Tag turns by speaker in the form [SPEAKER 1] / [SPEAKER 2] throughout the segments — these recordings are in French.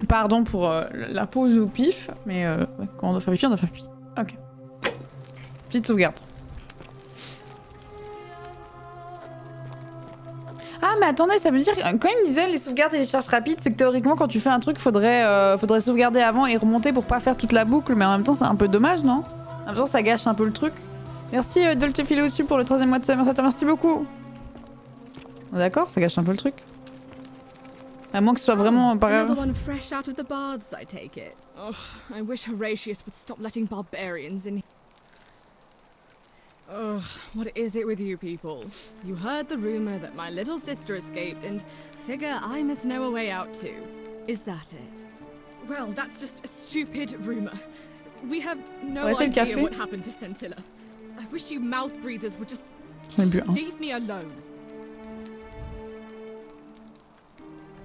[SPEAKER 1] Pardon pour la pause au pif, mais ouais, quand on doit faire pipi, on doit faire pipi. Ok. Petite sauvegarde. Ah mais attendez, ça veut dire quand il me disait les sauvegardes et les charges rapides, c'est que théoriquement quand tu fais un truc, faudrait sauvegarder avant et remonter pour pas faire toute la boucle, mais en même temps c'est un peu dommage, non? En même temps ça gâche un peu le truc. Merci Dolce Filé au dessus pour le 13e mois de summer, merci beaucoup. D'accord, ça gâche un peu le truc. À moins que ce soit vraiment pas grave.
[SPEAKER 2] Another one fresh out of the baths, I take it. Ugh, I wish Horatius would stop letting barbarians in. Ugh, what is it with you people? You heard the rumor that my little sister escaped and figure I must know a way out too. Is that it? Well, that's just a stupid rumor. We have no idea what happened to Scintilla. I wish you mouth breathers would just leave me alone.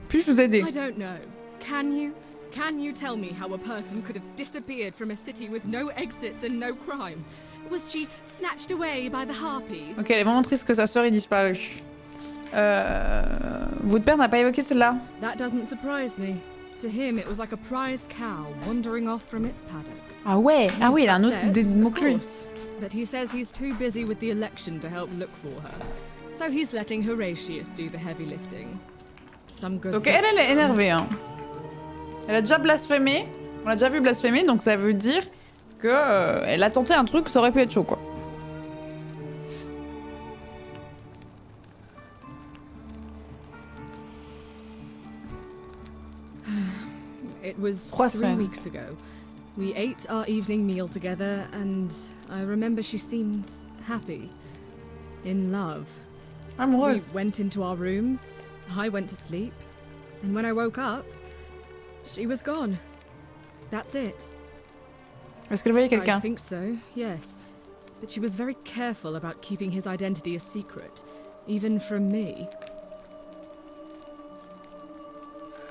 [SPEAKER 1] Puis-je vous aider?
[SPEAKER 2] I don't know. Can you tell me how a person could have disappeared from a city with no exits and no crime? Was she snatched away by the harpies?
[SPEAKER 1] Ok, elle est vraiment triste que sa sœur ait disparu. Votre père n'a pas évoqué celle-là?
[SPEAKER 2] That doesn't surprise me. To him, it was like a prize cow wandering off from its paddock.
[SPEAKER 1] Ah ouais, ah oui, il a un autre des mots que lui.
[SPEAKER 2] But he says he's too busy with the election to help look for her. So he's letting Horatius do the heavy lifting. Some good.
[SPEAKER 1] Donc elle est énervée, hein. Elle a déjà blasphémé. On l'a déjà vu blasphémer, donc ça veut dire que elle a tenté un truc, ça aurait pu être chaud, quoi.
[SPEAKER 2] It was 3 weeks ago. We ate our evening meal together, and I remember she seemed happy, in love.
[SPEAKER 1] Amoureuse.
[SPEAKER 2] We went into our rooms. I went to sleep, and when I woke up, she was gone. That's it.
[SPEAKER 1] Est-ce qu'elle voyait quelqu'un?
[SPEAKER 2] I think so, yes. But she was very careful about keeping his identity a secret, even from me.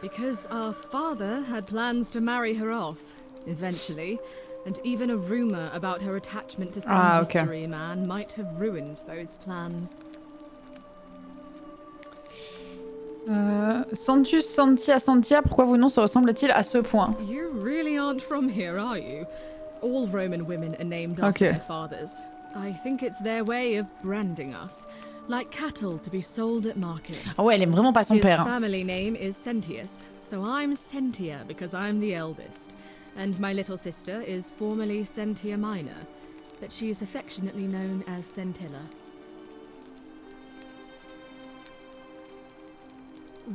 [SPEAKER 2] Because our father had plans to marry her off, eventually, and even a rumor about her attachment to some mystery man might have ruined those plans.
[SPEAKER 1] Santus, Santia, Santia, pourquoi vos noms se ressemblent-ils à ce point?
[SPEAKER 2] You really aren't from here, are you? All Roman women are named after their fathers. I think it's their way of branding us, like cattle to be sold at market.
[SPEAKER 1] Ah ouais, elle aime vraiment pas son père.
[SPEAKER 2] His family name is Sentius, so I'm Sentia because I'm the eldest, and my little sister is formerly Sentia Minor, but she is affectionately known as Scintilla.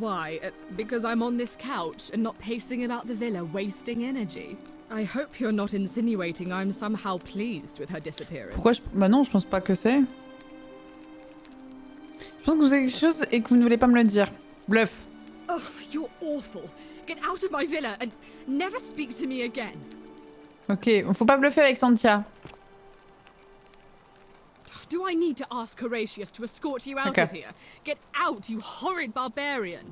[SPEAKER 2] Why? Because I'm on this couch and not pacing about the villa, wasting energy. I hope you're not insinuating I'm somehow pleased with her disappearance.
[SPEAKER 1] Pourquoi Bah non, je pense pas que c'est. Je pense que vous avez quelque chose et que vous ne voulez pas me le dire. Bluff.
[SPEAKER 2] Oh, you're awful. Get out of my villa and never speak to me again.
[SPEAKER 1] Ok, faut pas bluffer avec Santia.
[SPEAKER 2] Do I need to ask Horatius to escort you out of here? Get out, you horrid barbarian.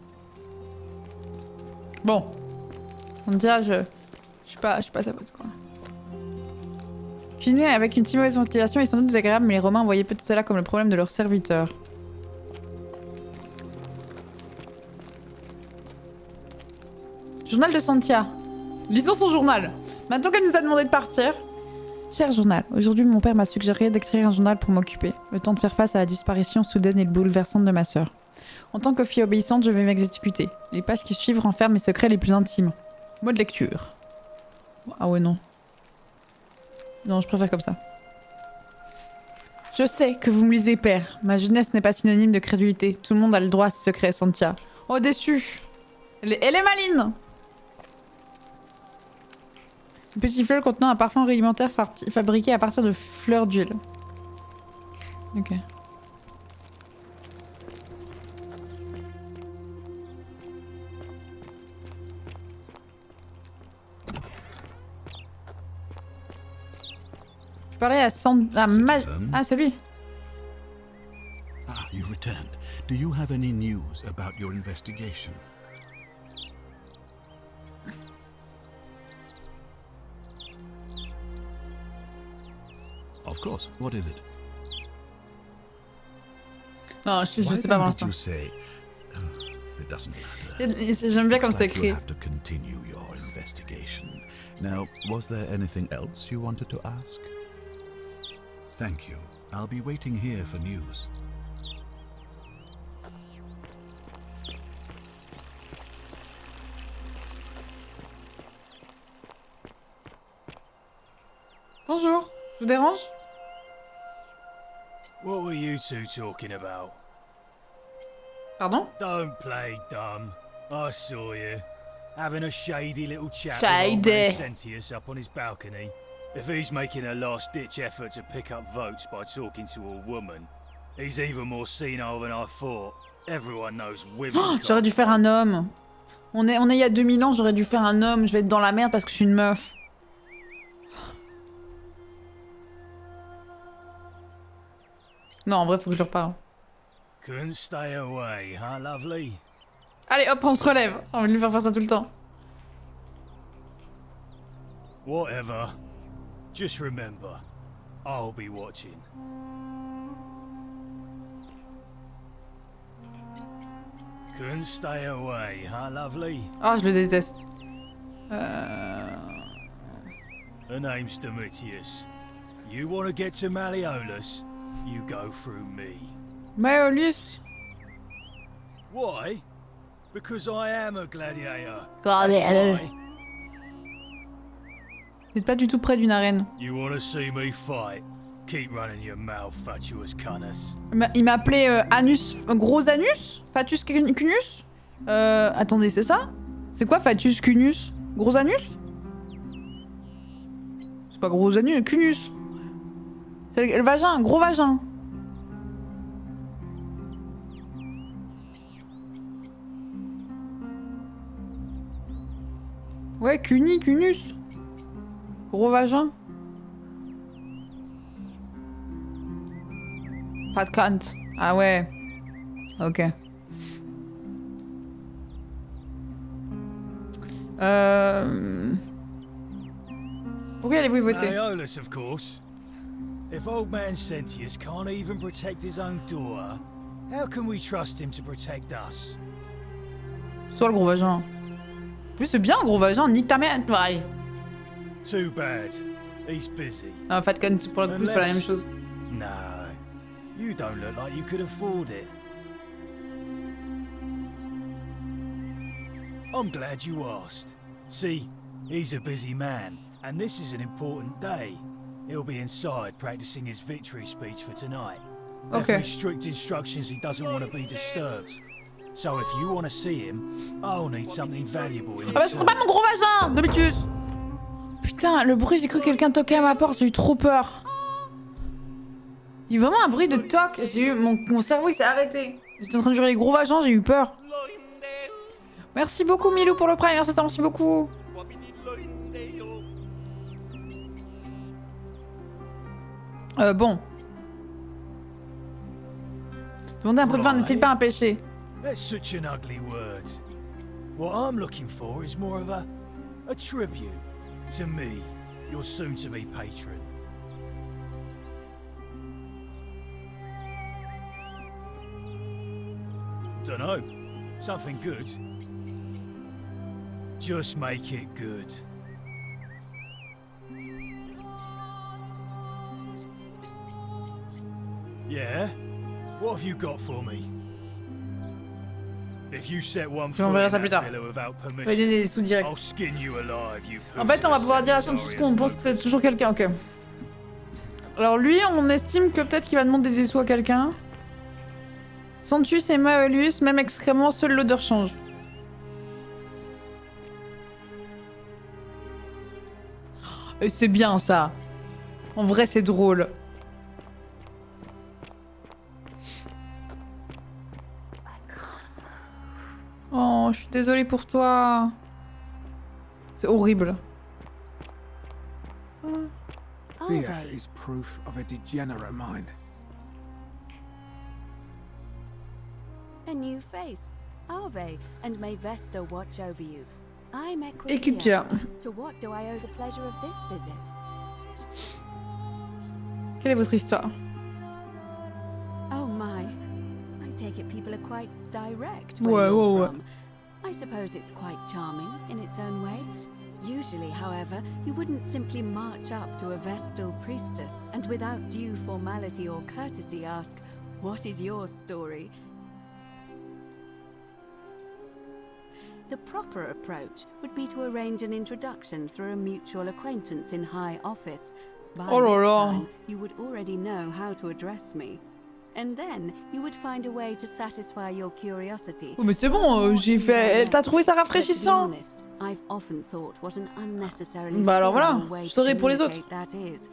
[SPEAKER 1] Bon. Santia, je suis pas sa pote, quoi. Cuisiner avec une si mauvaise ventilation est sans doute désagréable, mais les Romains voyaient peut-être cela comme le problème de leurs serviteurs. Journal de Santia. Lisons son journal. Maintenant qu'elle nous a demandé de partir. Cher journal, aujourd'hui mon père m'a suggéré d'écrire un journal pour m'occuper, le temps de faire face à la disparition soudaine et bouleversante de ma sœur. En tant que fille obéissante, je vais m'exécuter. Les pages qui suivent renferment mes secrets les plus intimes. Mot de lecture. Ah ouais, non. Non, je préfère comme ça. Je sais que vous me lisez, père. Ma jeunesse n'est pas synonyme de crédulité. Tout le monde a le droit à ses secrets, Santia. Oh, déçue. Elle est maline. Un petit fleuve contenant un parfum rudimentaire fabriqué à partir de fleurs d'huile. Ok. Je parlais à Ah, c'est lui.
[SPEAKER 3] Ah, you've returned. Do you have any news about your investigation? Of course. What is it?
[SPEAKER 1] Non, je sais pas pour l'instant.
[SPEAKER 3] You say it doesn't matter.
[SPEAKER 1] J'aime bien comme
[SPEAKER 3] Looks
[SPEAKER 1] c'est
[SPEAKER 3] like you'll
[SPEAKER 1] écrit.
[SPEAKER 3] have to continue your investigation. Now, was there anything else you wanted to ask? Thank you. I'll be waiting here for news.
[SPEAKER 1] Bonjour, je vous dérange?
[SPEAKER 4] What were you two talking about?
[SPEAKER 1] Pardon?
[SPEAKER 4] Don't play dumb. I saw you. Having a shady little chat
[SPEAKER 1] Shady.
[SPEAKER 4] with old man Sentius up on his balcony. If he's making a last-ditch effort to pick up votes by talking to a woman, he's even more senile than I thought. Everyone knows women.
[SPEAKER 1] Oh,
[SPEAKER 4] can't
[SPEAKER 1] j'aurais dû faire un homme. On est il y a 2000 ans, j'aurais dû faire un homme. Je vais être dans la merde parce que je suis une meuf. Non, en vrai, faut que je leur parle.
[SPEAKER 4] Couldn't stay away, huh, lovely?
[SPEAKER 1] Allez, hop, on se relève. On va lui faire ça tout le temps.
[SPEAKER 4] Whatever. Just remember, I'll be watching. Couldn't stay away, huh, lovely?
[SPEAKER 1] Oh, je le déteste.
[SPEAKER 4] Her name's Domitius. You want to get to Malleolus? You go through me.
[SPEAKER 1] Maëolus.
[SPEAKER 4] Why? Because I am a gladiator.
[SPEAKER 1] Gladiator.
[SPEAKER 4] That's why.
[SPEAKER 1] Vous n'êtes pas du tout près d'une arène.
[SPEAKER 4] You want to see me fight? Keep running your mouth, fatuous cunnis.
[SPEAKER 1] Il m'a appelé Anus... Gros Anus? Fatus Cunius? Attendez, c'est ça? C'est quoi Fatus Cunius? Gros Anus? C'est pas Gros Anus, Cunius. C'est le vagin, gros vagin. Ouais, Cunius. Gros vagin. Fat cunt. Ah ouais. Ok. Pourquoi allez-vous y voter?
[SPEAKER 4] Malleolus, of course. If old man Sentius can't even protect his own daughter, how can we trust him to protect us?
[SPEAKER 1] Toi le gros vagin. En plus c'est bien un gros vagin, nique ta mère. Bon, allez.
[SPEAKER 4] Too bad. He's busy.
[SPEAKER 1] Ah, fat cunt, pour le coup c'est pas la même chose.
[SPEAKER 4] No, you don't look like you could afford it. I'm glad you asked. See, he's a busy man, and this is an important day. He'll be inside practicing his victory speech for tonight. Left
[SPEAKER 1] Okay.
[SPEAKER 4] me strict instructions he doesn't want to be disturbed. So if you want to see him, I'll need something valuable in
[SPEAKER 1] Ah bah ce serait pas mon gros vagin, Domitius. Putain, le bruit, j'ai cru que quelqu'un toquait à ma porte, j'ai eu trop peur. Il y a eu vraiment un bruit de toc, j'ai eu... Mon cerveau il s'est arrêté. J'étais en train de jurer les gros vagins, j'ai eu peur. Merci beaucoup Milou pour le prime, merci beaucoup. Bon. Demander un peu de vin n'est-il pas un péché?
[SPEAKER 4] That's such an ugly word. What I'm looking for is more of a tribute to me, your soon-to-be patron. Dunno. Something good. Just make it good. Yeah? What have you got for me? If you set one foot
[SPEAKER 1] verra
[SPEAKER 4] in
[SPEAKER 1] ça plus
[SPEAKER 4] that
[SPEAKER 1] tard.
[SPEAKER 4] villa without
[SPEAKER 1] On va
[SPEAKER 4] permission,
[SPEAKER 1] donner des sous directs.
[SPEAKER 4] I'll skin you alive, you
[SPEAKER 1] En fait, on va pouvoir dire à son tout ce qu'on pense que c'est toujours quelqu'un, ok. Alors lui, on estime que peut-être qu'il va demander des sous à quelqu'un. Santus et Maëolus, même excrément, seule l'odeur change. Et c'est bien ça. En vrai, c'est drôle. Oh, je suis désolée pour toi. C'est horrible. Ça.
[SPEAKER 5] Fear is proof of a degenerate mind.
[SPEAKER 6] A new face. Arve, and may Vesta watch over you. I'm
[SPEAKER 1] Equipia.
[SPEAKER 6] To what do I owe the pleasure of this visit?
[SPEAKER 1] Quelle est votre histoire?
[SPEAKER 6] Oh my. I take it people are quite direct
[SPEAKER 1] Ouais,
[SPEAKER 6] where you're
[SPEAKER 1] ouais.
[SPEAKER 6] from. I suppose it's quite charming in its own way. Usually, however, you wouldn't simply march up to a Vestal priestess and without due formality or courtesy ask, "What is your story?" The proper approach would be to arrange an introduction through a mutual acquaintance in high office. By
[SPEAKER 1] Oh là
[SPEAKER 6] which
[SPEAKER 1] là.
[SPEAKER 6] time, you would already know how to address me. And then, you would find a way to satisfy your curiosity.
[SPEAKER 1] Oh mais c'est bon, j'ai fait... T'as trouvé ça rafraîchissant?
[SPEAKER 6] I've often thought what an unnecessarily
[SPEAKER 1] Bah alors voilà,
[SPEAKER 6] formal way
[SPEAKER 1] je
[SPEAKER 6] to
[SPEAKER 1] saurai pour les autres.
[SPEAKER 6] communicate that is.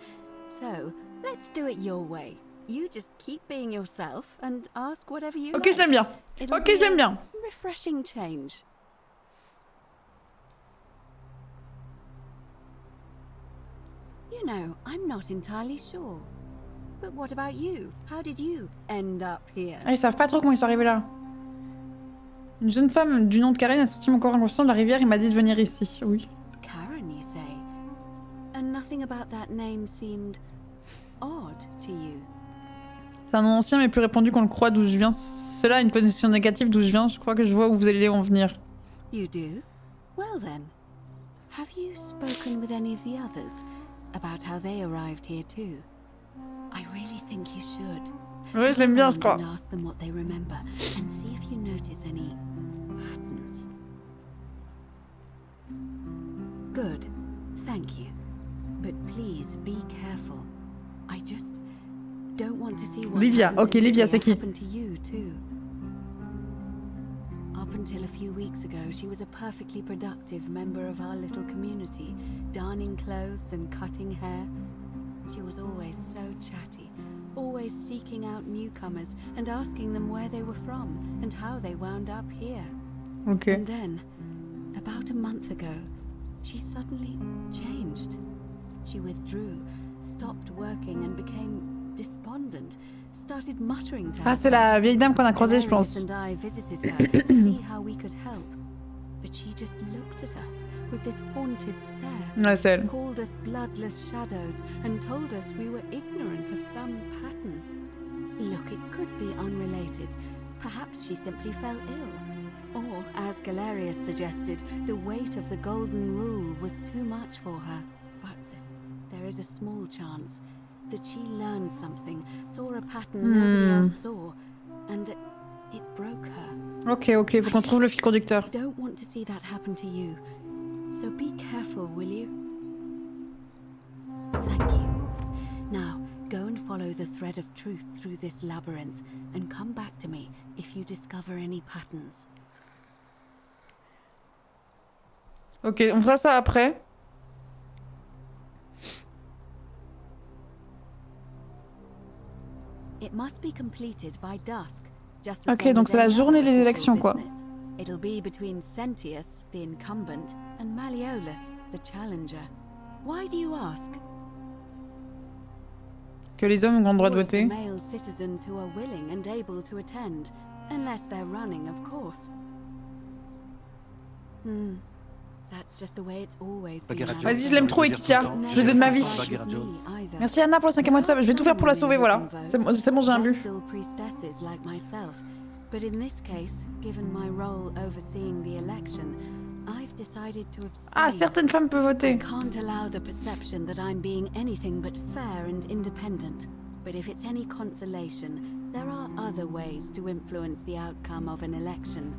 [SPEAKER 6] So, let's do it your way. You just keep being yourself and ask whatever you
[SPEAKER 1] Ok,
[SPEAKER 6] like.
[SPEAKER 1] je l'aime bien.
[SPEAKER 6] It'll
[SPEAKER 1] Ok,
[SPEAKER 6] be
[SPEAKER 1] je l'aime
[SPEAKER 6] a
[SPEAKER 1] bien.
[SPEAKER 6] refreshing change. You know, I'm not entirely sure. But what about you? How did you end up here?
[SPEAKER 1] Ah, ils savent pas trop comment ils sont arrivés là. Une jeune femme du nom de Karen a sorti mon corps inconscient de la rivière et m'a dit de venir ici. Oui.
[SPEAKER 6] Karen, you say? And nothing about that name seemed odd to you.
[SPEAKER 1] C'est un nom ancien mais plus répandu qu'on le croit d'où je viens. Cela a une connotation négative d'où je viens. Je crois que je vois où vous allez en venir.
[SPEAKER 6] You do? Well then, have you spoken with any of the others about how they arrived here too? I really think you should.
[SPEAKER 1] Ouais, je l'aime bien, je crois.
[SPEAKER 6] And ask them what they remember and see if you notice any patterns. Good. Thank you. But please be careful. I just don't want to see what
[SPEAKER 1] Livia.
[SPEAKER 6] happened
[SPEAKER 1] Ok,
[SPEAKER 6] to
[SPEAKER 1] Livia, c'est qui?
[SPEAKER 6] happened to you too. Up until a few weeks ago, she was a perfectly productive member of our little community, darning clothes and cutting hair. She was always so chatty, always seeking out newcomers and asking them where they were from and how they wound up here.
[SPEAKER 1] Ok.
[SPEAKER 6] And then, about a month ago, she suddenly changed. She withdrew, stopped working and became despondent, started muttering to
[SPEAKER 1] Ah, c'est la vieille dame qu'on a croisée, je pense.
[SPEAKER 6] And I visited her to see how we could help. But she just looked at us with this haunted stare.
[SPEAKER 1] Ouais, c'est elle.
[SPEAKER 6] Called us bloodless shadows and told us we were ignorant of some pattern. Look, it could be unrelated. Perhaps she simply fell ill. Or, as Galerius suggested, the weight of the golden rule was too much for her. But there is a small chance that she learned something, saw a pattern nobody else saw, and that it broke her.
[SPEAKER 1] Ok, ok, faut qu'on trouve le fil conducteur.
[SPEAKER 6] Don't want to see that happen to you. So be careful, will you? Thank you. Now, go and follow the thread of truth through this labyrinth and come back to me if you discover any patterns.
[SPEAKER 1] Ok, on fera ça après.
[SPEAKER 6] It must be completed by dusk. Just
[SPEAKER 1] Ok, donc c'est la journée des élections, quoi.
[SPEAKER 6] It'll be between Sentius, the incumbent, and Malleolus, the challenger. Why do you ask?
[SPEAKER 1] Que les hommes ont le droit de
[SPEAKER 6] All of the
[SPEAKER 1] voter.
[SPEAKER 6] male citizens who are willing and able to attend, unless they're running, of course. That's just the way it's always been.
[SPEAKER 1] Vas-y, je l'aime trop, Ekitia. Je lui donne ma vie. Merci Anna pour le 5e mois de sub. Je vais tout faire pour la sauver, voilà. C'est bon, j'ai un but.
[SPEAKER 6] But in this case, given my role overseeing the election, I've decided to abstain.
[SPEAKER 1] Ah, certaines femmes peuvent
[SPEAKER 6] I
[SPEAKER 1] voter.
[SPEAKER 6] can't allow the perception that I'm being anything but fair and independent. But if it's any consolation, there are other ways to influence the outcome of an election.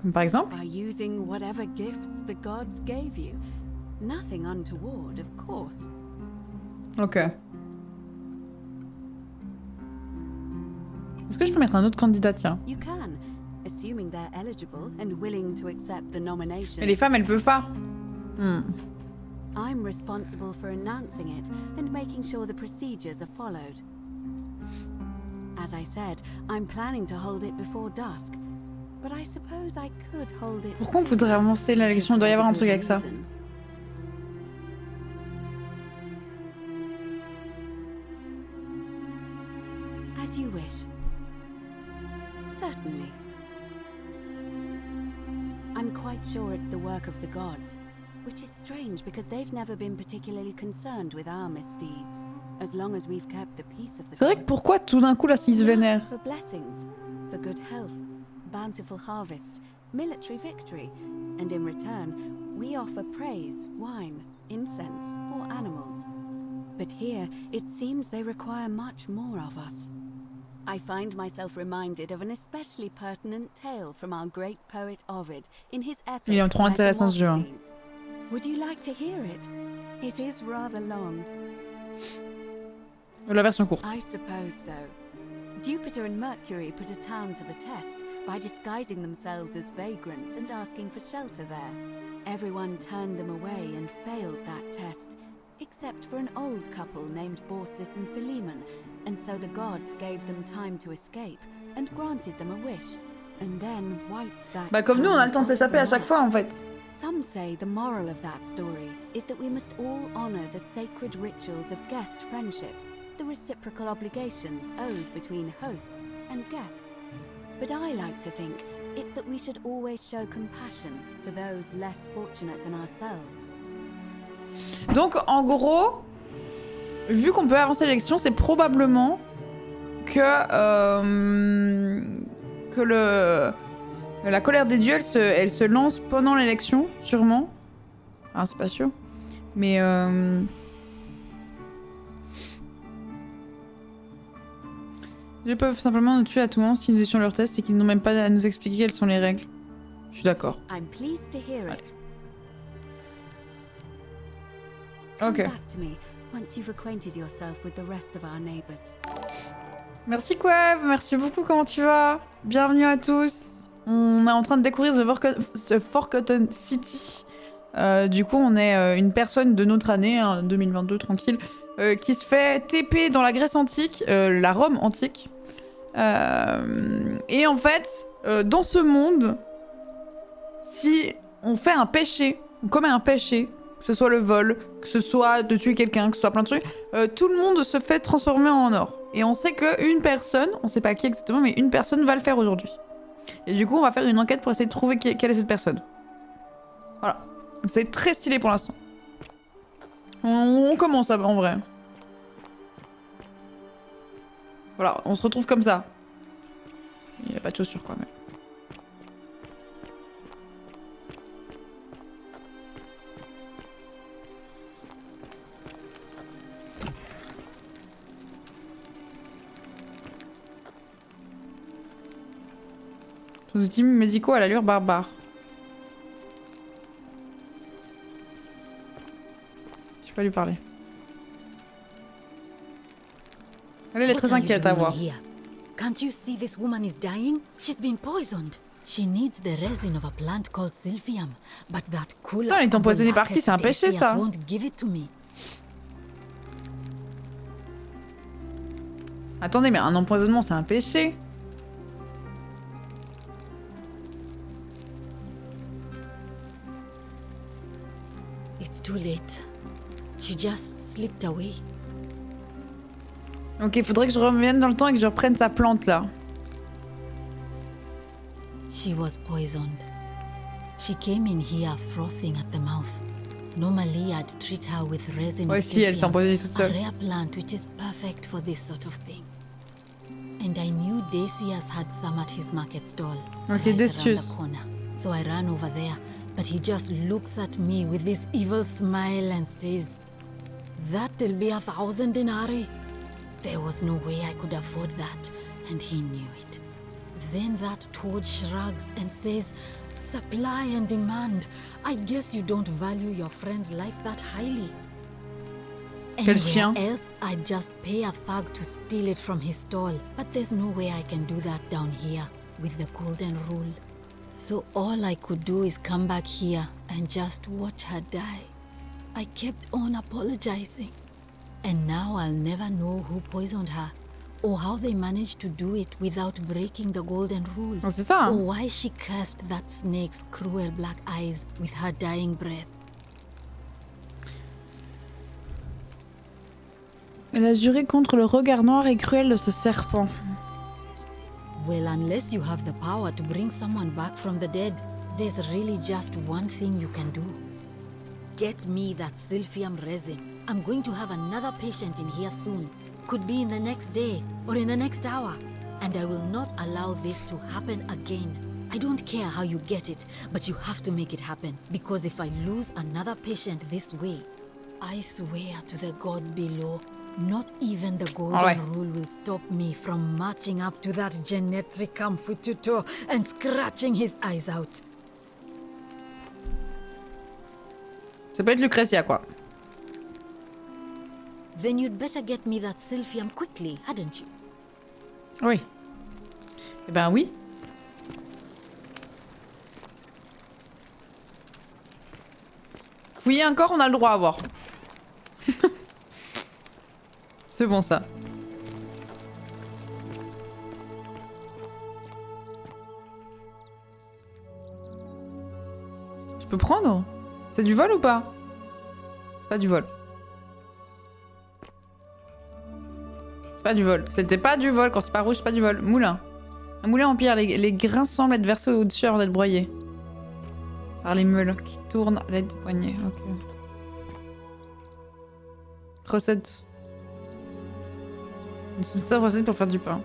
[SPEAKER 1] Comme par exemple.
[SPEAKER 6] By using whatever gifts the gods gave you. Nothing untoward, of course.
[SPEAKER 1] Ok. Est-ce que je peux mettre un autre candidat, tiens?
[SPEAKER 6] You can, assuming they're eligible and willing to accept the nomination.
[SPEAKER 1] Mais les femmes, elles peuvent pas.
[SPEAKER 6] I'm responsible for announcing it and making sure the procedures are followed. As I said, I'm planning to hold it before dusk, but I suppose I could hold it.
[SPEAKER 1] Pourquoi on voudrait avancer l'élection? Il doit y avoir un truc avec ça.
[SPEAKER 6] As you wish. Certainly. I'm quite sure it's the work of the gods, which is strange because they've never been particularly concerned with our misdeeds. as long as we've kept the peace of the
[SPEAKER 1] C'est vrai que pourquoi tout d'un coup là s'ils se vénèrent?
[SPEAKER 6] for blessings, for good health, bountiful harvest, military victory, and in return, we offer praise, wine, incense, or animals. But here, it seems they require much more of us. I find myself reminded of an especially pertinent tale from our great poet Ovid in his epic
[SPEAKER 1] Il est trop intéressant ce jeu. Hein.
[SPEAKER 6] Metamorphoses. Would you like to hear it? It is rather long.
[SPEAKER 1] La version courte.
[SPEAKER 6] I suppose so. Jupiter and Mercury put a town to the test by disguising themselves as vagrants and asking for shelter there. Everyone turned them away and failed that test, except for an old couple named Baucis and Philemon, and so the gods gave them time to escape and granted them a wish, and then wiped that
[SPEAKER 1] Bah comme nous, on a le temps de s'échapper à chaque fois en fait.
[SPEAKER 6] Some say the moral of that story is that we must all honor the sacred rituals of guest friendship, the reciprocal obligations owed between hosts and guests. But I like to think it's that we should always show compassion for those less fortunate than ourselves.
[SPEAKER 1] Donc en gros, vu qu'on peut avancer l'élection, c'est probablement que la colère des dieux, elle se lance pendant l'élection, sûrement. Ah, c'est pas sûr. Mais ils peuvent simplement nous tuer à tout moment si nous étions leur test et qu'ils n'ont même pas à nous expliquer quelles sont les règles. Je suis d'accord.
[SPEAKER 6] I'm pleased to hear it.
[SPEAKER 1] Ok.
[SPEAKER 6] Come back to me once you've acquainted yourself with the rest of our neighbors.
[SPEAKER 1] Merci Quev, merci beaucoup, comment tu vas? Bienvenue à tous. On est en train de découvrir The Forgotten City. Du coup, on est une personne de notre année, hein, 2022, tranquille, qui se fait TP dans la Grèce antique, la Rome antique. Et en fait, dans ce monde, si on fait un péché, on commet un péché, que ce soit le vol, que ce soit de tuer quelqu'un, que ce soit plein de trucs, tout le monde se fait transformer en or. Et on sait qu'une personne, on sait pas qui exactement, mais une personne va le faire aujourd'hui. Et du coup, on va faire une enquête pour essayer de trouver quelle est cette personne. Voilà. C'est très stylé pour l'instant. On commence en vrai. Voilà, on se retrouve comme ça. Il n'y a pas de chaussures quoi même. Tous outils médicaux à l'allure barbare. Je peux lui parler. Elle est très inquiète à voir.
[SPEAKER 7] Can't you see this woman is dying? She's been poisoned. She needs the resin of a plant called silphium, but that cool
[SPEAKER 1] Elle est empoisonnée par qui? C'est un péché ça.
[SPEAKER 7] Won't give it to me.
[SPEAKER 1] Attendez, mais un empoisonnement c'est un péché.
[SPEAKER 7] It's too late. She just slipped away.
[SPEAKER 1] Ok, faudrait que je revienne dans le temps et que je reprenne sa plante là.
[SPEAKER 7] She was poisoned. She came in here frothing at the mouth. Normally I'd treat her with resin
[SPEAKER 1] Ouais,
[SPEAKER 7] of
[SPEAKER 1] si, elle s'est empoisonnée toute
[SPEAKER 7] a
[SPEAKER 1] seule.
[SPEAKER 7] rare plant which is perfect for this sort of thing. And I knew Decius had some at his market stall.
[SPEAKER 1] Ok,
[SPEAKER 7] right
[SPEAKER 1] Decius.
[SPEAKER 7] around the corner. So I ran over there, but he just looks at me with this evil smile and says, "That'll be 1,000 denarii." There was no way I could afford that, and he knew it. Then that toad shrugs and says, "Supply and demand. I guess you don't value your friend's life that highly."
[SPEAKER 1] Quel chien.
[SPEAKER 7] Anywhere else, I'd just pay a thug to steal it from his stall. But there's no way I can do that down here with the golden rule. So all I could do is come back here and just watch her die. I kept on apologizing. And now I'll never know who poisoned her, or how they managed to do it without breaking the golden rule,
[SPEAKER 1] Oh, c'est ça.
[SPEAKER 7] or
[SPEAKER 1] Hein.
[SPEAKER 7] why she cursed that snake's cruel black eyes with her dying breath.
[SPEAKER 1] Elle a juré contre le regard noir et cruel de ce serpent.
[SPEAKER 7] Well, unless you have the power to bring someone back from the dead, there's really just one thing you can do. Get me that silphium resin. I'm going to have another patient in here soon. Could be in the next day or in the next hour. And I will not allow this to happen again. I don't care how you get it, but you have to make it happen. Because if I lose another patient this way, I swear to the gods below, not even the golden rule will stop me from marching up to that genetricum fututo and scratching his eyes out.
[SPEAKER 1] Ça peut être Lucrezia, quoi.
[SPEAKER 7] Then you'd better get me that Sylphium quickly, hadn't you?
[SPEAKER 1] Oui. Eh ben oui. Fouiller encore, on a le droit à voir. C'est bon ça. Je peux prendre? C'est du vol ou pas? C'est pas du vol. C'est pas du vol. C'était pas du vol. Quand c'est pas rouge, c'est pas du vol. Moulin. Un moulin en pierre. Les grains semblent être versés au-dessus avant d'être broyés. Par les meules qui tournent à l'aide du poignet. Ok. Recette. C'est ça, recette pour faire du pain.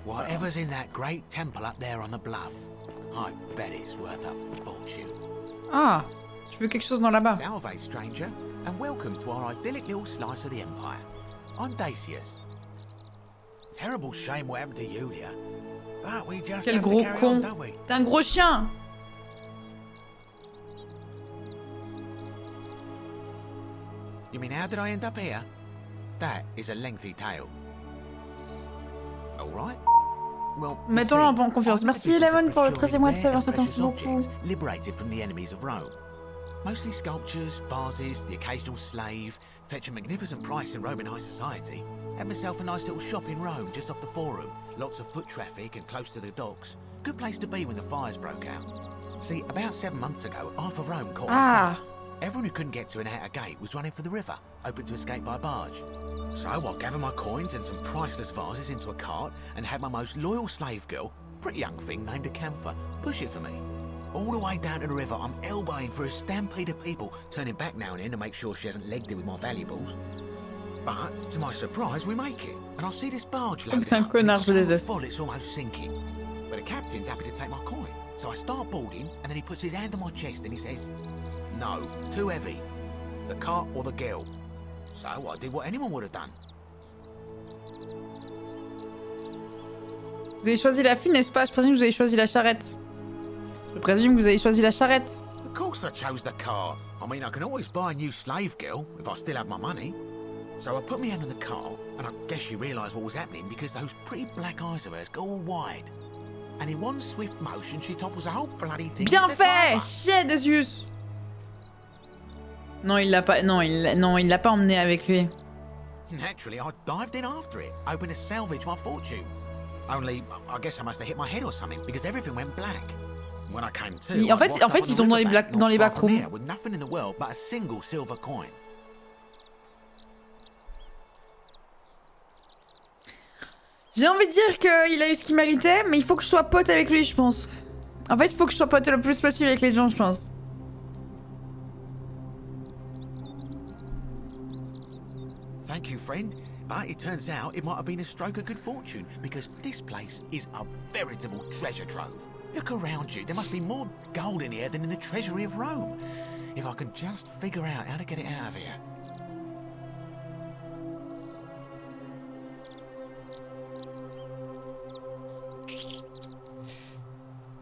[SPEAKER 8] Whatever's in that great temple up there on the bluff, I bet it's worth a fortune.
[SPEAKER 1] Ah, tu veux quelque chose dans là-bas?
[SPEAKER 8] Salve, stranger, and welcome to our idyllic little slice of the empire. I'm Dacius. Terrible shame what happened to Yulia, but we just
[SPEAKER 1] Quel
[SPEAKER 8] have to
[SPEAKER 1] gros
[SPEAKER 8] carry
[SPEAKER 1] con.
[SPEAKER 8] on, don't we?
[SPEAKER 1] T'es un gros chien.
[SPEAKER 8] You mean how did I end up here? That is a lengthy tale. All right. Well,
[SPEAKER 1] Mettons-le en confiance. Merci Lemon pour le 13e mois de service. Merci beaucoup.
[SPEAKER 8] Liberated from the enemies of Rome. Mostly sculptures, vases, the occasional slave. Fetch a magnificent price in Roman high society. Had myself a nice little shop in Rome, just off the Forum. Lots of foot traffic and close to the docks. Good place to be when the fires broke out. See, about 7 months ago, half of Rome caught on fire. Everyone who couldn't get to an outer gate was running for the river, open to escape by barge. So I gathered my coins and some priceless vases into a cart and had my most loyal slave girl, pretty young thing named Acantha, push it for me. All the way down to the river, I'm elbowing through a stampede of people, turning back now and then to make sure she hasn't legged it with my valuables. But, to my surprise, we make it, and I see this barge loaded up, and it's so full it's almost sinking. But the captain's happy to take my coin, so I start boarding, and then he puts his hand on my chest and he says, "No, too heavy. The cart or the girl." So I did what anyone would have done.
[SPEAKER 1] Vous avez choisi la fille, n'est-ce pas? Je présume que vous avez choisi la charrette. Je présume que vous avez choisi la charrette.
[SPEAKER 8] Of course I chose the cart. I mean, I can always buy a new slave girl if I still have my money. So I put my hand on the cart, and I guess she realised what was happening because those pretty black eyes of hers go all wide. And in one swift motion, she topples the whole bloody thing.
[SPEAKER 1] Bien fait! Chier, Decius! Non, il l'a pas. Non, il l'a pas emmené avec lui.
[SPEAKER 8] Naturally, I dived in after it, hoping to salvage my fortune. Only, I guess I must have hit my head or something because everything went black. When I came to,
[SPEAKER 1] En fait, ils tombent dans les backrooms.
[SPEAKER 8] With nothing in the world but a single silver coin.
[SPEAKER 1] J'ai envie de dire qu'il a eu ce qu'il méritait, mais il faut que je sois pote avec lui, je pense. En fait, il faut que je sois pote le plus possible avec les gens, je pense.
[SPEAKER 8] Thank you, friend. But it turns out it might have been a stroke of good fortune because this place is a veritable treasure trove. Look around you. There must be more gold in here than in the treasury of Rome. If I can just figure out how to get it out of here.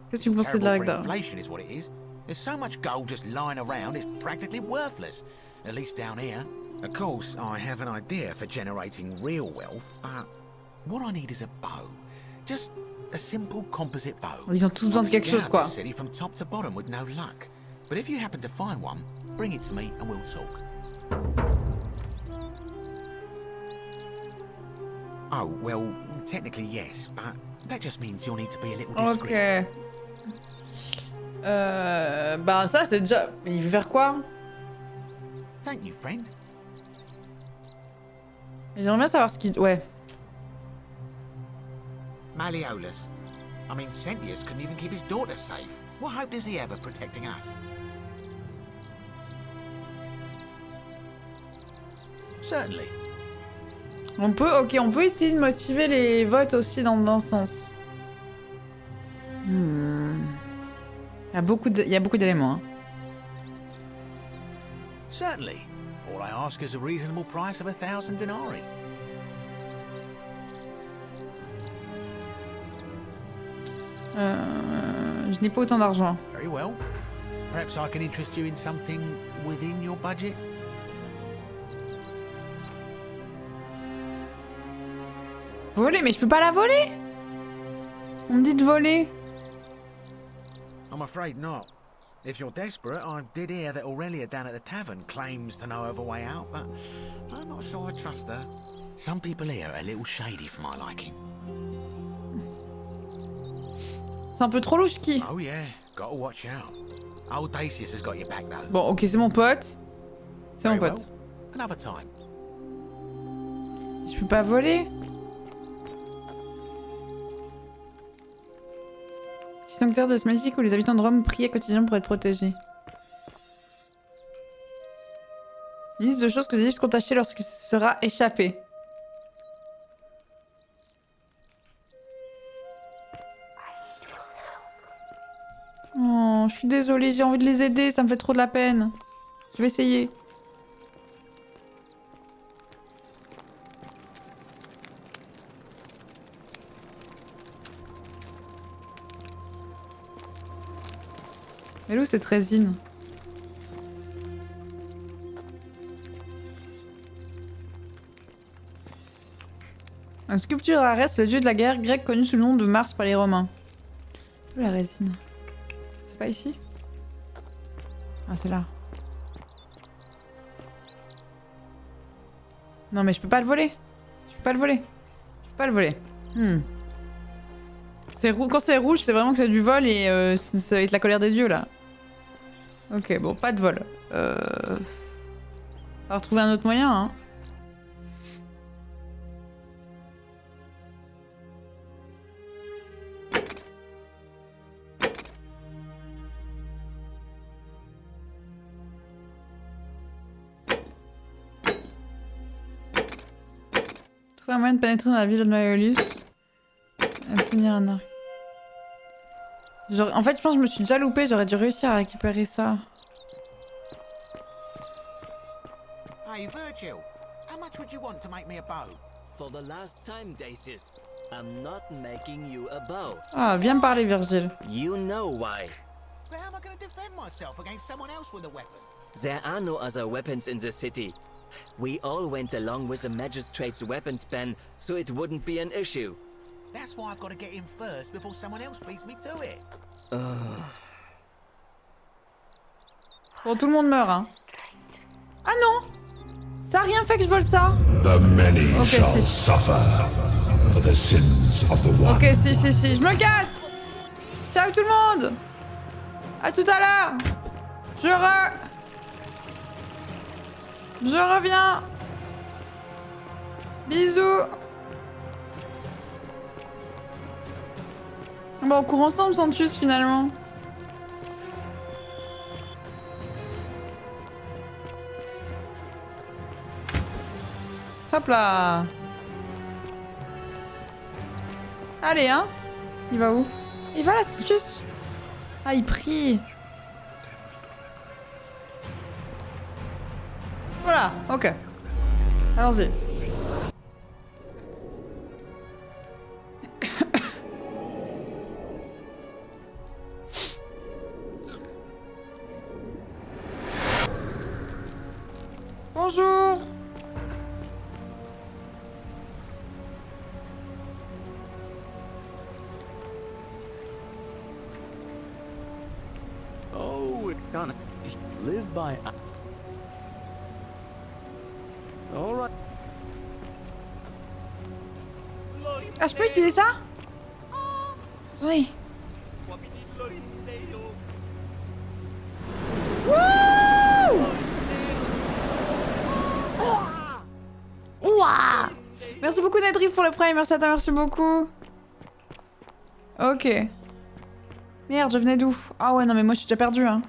[SPEAKER 1] Qu'est-ce que vous pensez de la règle?
[SPEAKER 8] Inflation is what it is. There's so much gold just lying around, it's practically worthless. At least down here. Of course, I have an idea for generating real wealth, but what I need is a bow. Just a simple composite bow.
[SPEAKER 1] Ils ont tous besoin de quelque chose, quoi.
[SPEAKER 8] City from top to bottom with no luck. But if you happen to find one, bring it to me and we'll talk. Oh, well, technically yes, but that just means you'll need to be a little discreet.
[SPEAKER 1] Ok. Ben ça c'est déjà... Il veut faire quoi?
[SPEAKER 8] Thank you, friend.
[SPEAKER 1] J'aimerais bien savoir ce qu'il... Ouais.
[SPEAKER 8] Malleolus. I mean, Sentius couldn't even keep his daughter safe. What hope does he have of protecting us? Certainly.
[SPEAKER 1] On peut essayer de motiver les votes aussi dans un sens. Il y a beaucoup d'éléments. Hein.
[SPEAKER 8] Certainly. All I ask is a reasonable price of 1,000 denarii.
[SPEAKER 1] Je n'ai pas autant d'argent.
[SPEAKER 8] Very well. Perhaps I can interest you in something within your budget?
[SPEAKER 1] Voler, mais je peux pas la voler. On me dit de voler.
[SPEAKER 8] I'm afraid not. If you're desperate, I did hear that Aurelia down at the tavern claims to know of a way out, but I'm not sure I trust her. Some people here are a little shady for my liking.
[SPEAKER 1] C'est un peu trop louche-qui.
[SPEAKER 8] Oh yeah, gotta watch out. Old Dacius has got your back though.
[SPEAKER 1] Bon, ok, c'est mon pote. C'est mon pote.
[SPEAKER 8] Well, another time.
[SPEAKER 1] Je peux pas voler. Sanctuaire de Smazik où les habitants de Rome priaient quotidiennement pour être protégés. Une liste de choses que les livres comptent acheter lorsqu'il sera échappé. Oh, je suis désolée, j'ai envie de les aider, ça me fait trop de la peine. Je vais essayer. Mais où cette résine? Une sculpture à Arès, le dieu de la guerre grec connu sous le nom de Mars par les Romains. Où la résine? C'est pas ici? Ah, c'est là. Non mais je peux pas le voler. Je peux pas le voler. Je peux pas le voler. Quand c'est rouge, c'est vraiment que c'est du vol et ça va être la colère des dieux là. Ok, bon, pas de vol. On va retrouver un autre moyen, hein. Trouver un moyen de pénétrer dans la ville de Malleolus. Obtenir un arc. En fait, je pense que je me suis déjà loupée, j'aurais dû réussir à récupérer ça.
[SPEAKER 8] Hey Virgil, how much would you want to make me a bow?
[SPEAKER 9] For the last time, Dacius, I'm not making you a bow.
[SPEAKER 1] Ah, viens me parler, Virgile.
[SPEAKER 9] You know why.
[SPEAKER 8] But how am I going to defend myself against someone else with a weapon?
[SPEAKER 9] There are no other weapons in the city. We all went along with the magistrate's weapons ban, so it wouldn't be an issue.
[SPEAKER 8] That's why I've got to get in first before someone else beats me to it.
[SPEAKER 1] Bon, tout le monde meurt, hein. Ah non! Ça a rien fait que je vole ça!
[SPEAKER 10] The many
[SPEAKER 1] okay,
[SPEAKER 10] shall suffer for the sins of the one.
[SPEAKER 1] Ok, si, je me casse! Ciao tout le monde! À tout à l'heure! Je reviens! Bisous! Bon, on court ensemble, Santus, finalement. Hop là! Allez, hein? Il va où? Il va là, Santus? Ah, il prie! Voilà, ok. Allons-y. Bonjour.
[SPEAKER 9] Oh, it can't live by. All right.
[SPEAKER 1] Ah, je peux utiliser ça? Oui. Ouah! Merci beaucoup Nedriff pour le prime, merci à toi, merci beaucoup. Ok. Merde, je venais d'où? Ah ouais, non mais moi je suis déjà perdu, hein.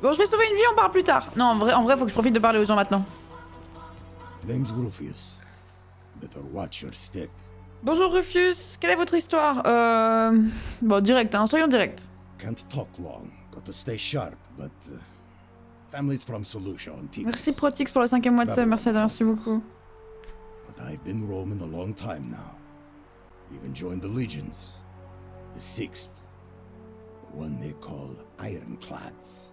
[SPEAKER 1] Bon, je vais sauver une vie, on parle plus tard. Non, en vrai, faut que je profite de parler aux gens maintenant.
[SPEAKER 10] Name's Rufius. Better watch your step.
[SPEAKER 1] Bonjour Rufus, quelle est votre histoire? Bon, direct, hein, soyons directs.
[SPEAKER 10] Can't talk long. Got to stay sharp, but family's from Solution.
[SPEAKER 1] Merci Protix pour le 5e mois de sub, merci beaucoup.
[SPEAKER 10] But I've been roaming a long time now. Even joined the legions. The 6th. The one they call Ironclads.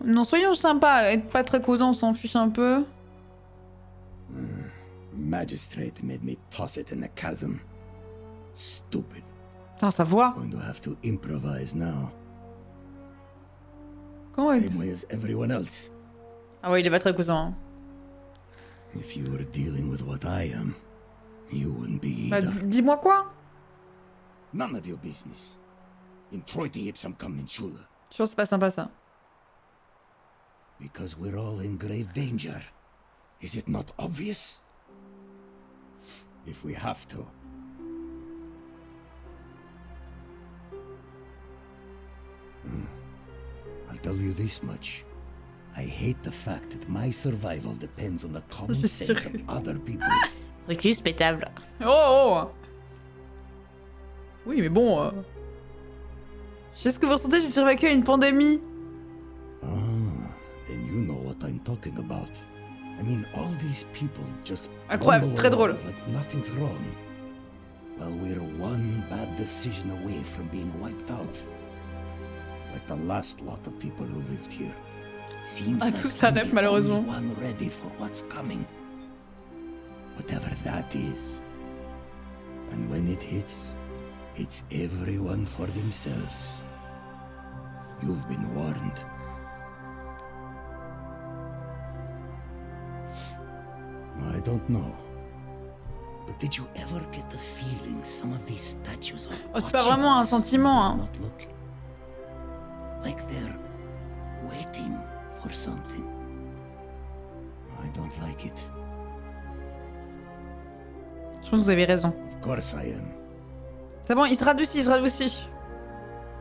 [SPEAKER 1] Non, soyons sympas, être pas très causant, on s'en fiche un peu.
[SPEAKER 10] Magistrate made me toss it in the chasm. Stupid.
[SPEAKER 1] Putain, sa voix.
[SPEAKER 10] Going to have to improvise now.
[SPEAKER 1] Comment
[SPEAKER 10] Same way as everyone else.
[SPEAKER 1] Ah ouais, il est pas très causant.
[SPEAKER 10] If you were dealing with what I am, you wouldn't be
[SPEAKER 1] Bah,
[SPEAKER 10] either.
[SPEAKER 1] dis-moi quoi?
[SPEAKER 10] None of your business. In Troiti Ipsum Schule.
[SPEAKER 1] Je pense que c'est pas sympa ça.
[SPEAKER 10] Because we're all in grave danger. Is it not obvious? If we have to. I'll tell you this much. I hate the fact that my survival depends on the common sense of other people.
[SPEAKER 1] Recus pétable. Oh! Oui, mais bon... Je sais ce que vous ressentez, j'ai survécu à une pandémie.
[SPEAKER 10] Then you know what I'm talking about. I mean, all these people just...
[SPEAKER 1] Incroyable, c'est très drôle.
[SPEAKER 10] Like nothing's wrong. Well, we're one bad decision away from being wiped out. Like the last lot of people who lived here. Seems
[SPEAKER 1] Ah, tout ça rêve, malheureusement.
[SPEAKER 10] one ready for what's coming. Whatever that is. And when it hits, it's everyone for themselves. You've been warned. I don't know. But did you ever get the feeling some of these statues are
[SPEAKER 1] Oh, c'est pas vraiment un sentiment, hein.
[SPEAKER 10] not looking? Like they're waiting for something. I don't like it.
[SPEAKER 1] Je pense que vous avez raison.
[SPEAKER 10] Of course I am.
[SPEAKER 1] C'est bon, il se radoucit.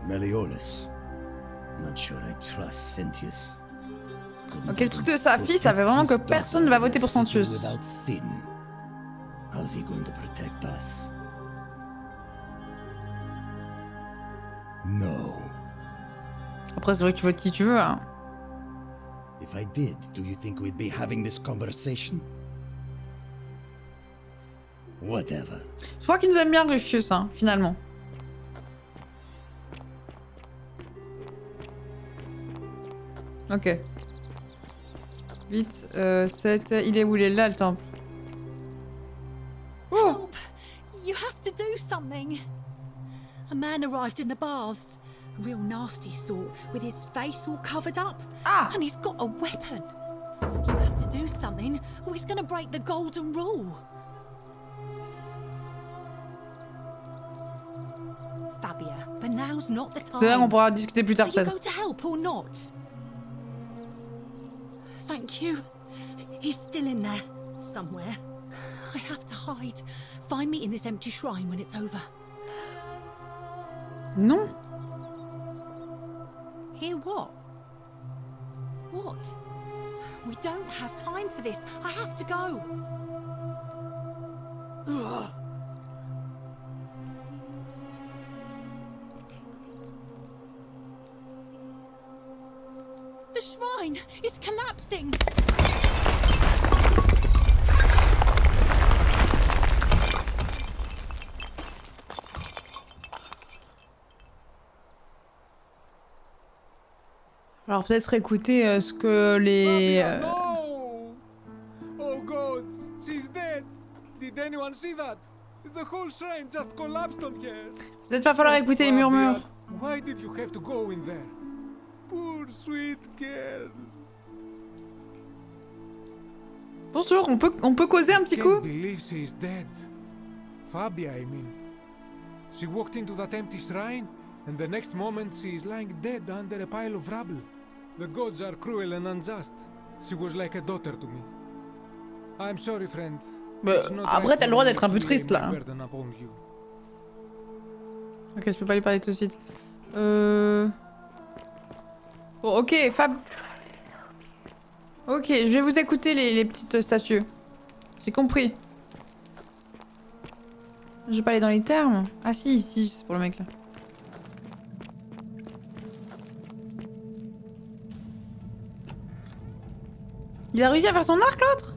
[SPEAKER 10] Meliolus. Not sure I trust Sentius.
[SPEAKER 1] Ok, le truc de sa fille, ça fait vraiment que personne ne va voter pour Sentius.
[SPEAKER 10] Without sin. How's he going to protect us? No.
[SPEAKER 1] Après, c'est vrai que tu votes qui tu veux, hein.
[SPEAKER 10] If I did, do you think we'd be having this conversation? Whatever.
[SPEAKER 1] Je crois qu'il nous aime bien, Rufus, hein, finalement. Ok. 8, 7, il est où? Il est là, le temple. Oh!
[SPEAKER 11] You have to do something. A man arrived in the baths. A real nasty sort, with his face all covered up.
[SPEAKER 1] Ah!
[SPEAKER 11] And he's got a weapon. You have to do something, or he's gonna break the golden rule. Fabia, but now's not the time.
[SPEAKER 1] C'est vrai qu'on pourra discuter plus tard,
[SPEAKER 11] Are you
[SPEAKER 1] peut-être.
[SPEAKER 11] going to help or not? Thank you. He's still in there, somewhere. I have to hide. Find me in this empty shrine when it's over.
[SPEAKER 1] Non.
[SPEAKER 11] Hear what? What? We don't have time for this. I have to go. Ugh. The shrine is collapsing.
[SPEAKER 1] Alors peut-être écouter ce que les...
[SPEAKER 5] No! Oh God, she's dead. Did anyone see that? The whole shrine just collapsed on her.
[SPEAKER 1] Peut-être va falloir écouter les murmures.
[SPEAKER 5] Why did you have to go in there? Poor sweet girl.
[SPEAKER 1] Bonjour, on peut causer un petit coup?
[SPEAKER 5] Can't believe she is dead. Fabia, I mean. She walked into that empty shrine and the next moment she is lying dead under a pile of rubble. The gods are cruel and unjust. She was like a daughter to me. I'm sorry, friend.
[SPEAKER 1] Après, t'as le droit d'être un peu triste là. Ok, je peux pas lui parler tout de suite. Bon, ok, Fab. Ok, je vais vous écouter les petites statues. J'ai compris. Je vais pas aller dans les termes. Ah si, c'est pour le mec là. Il a réussi à faire son arc l'autre?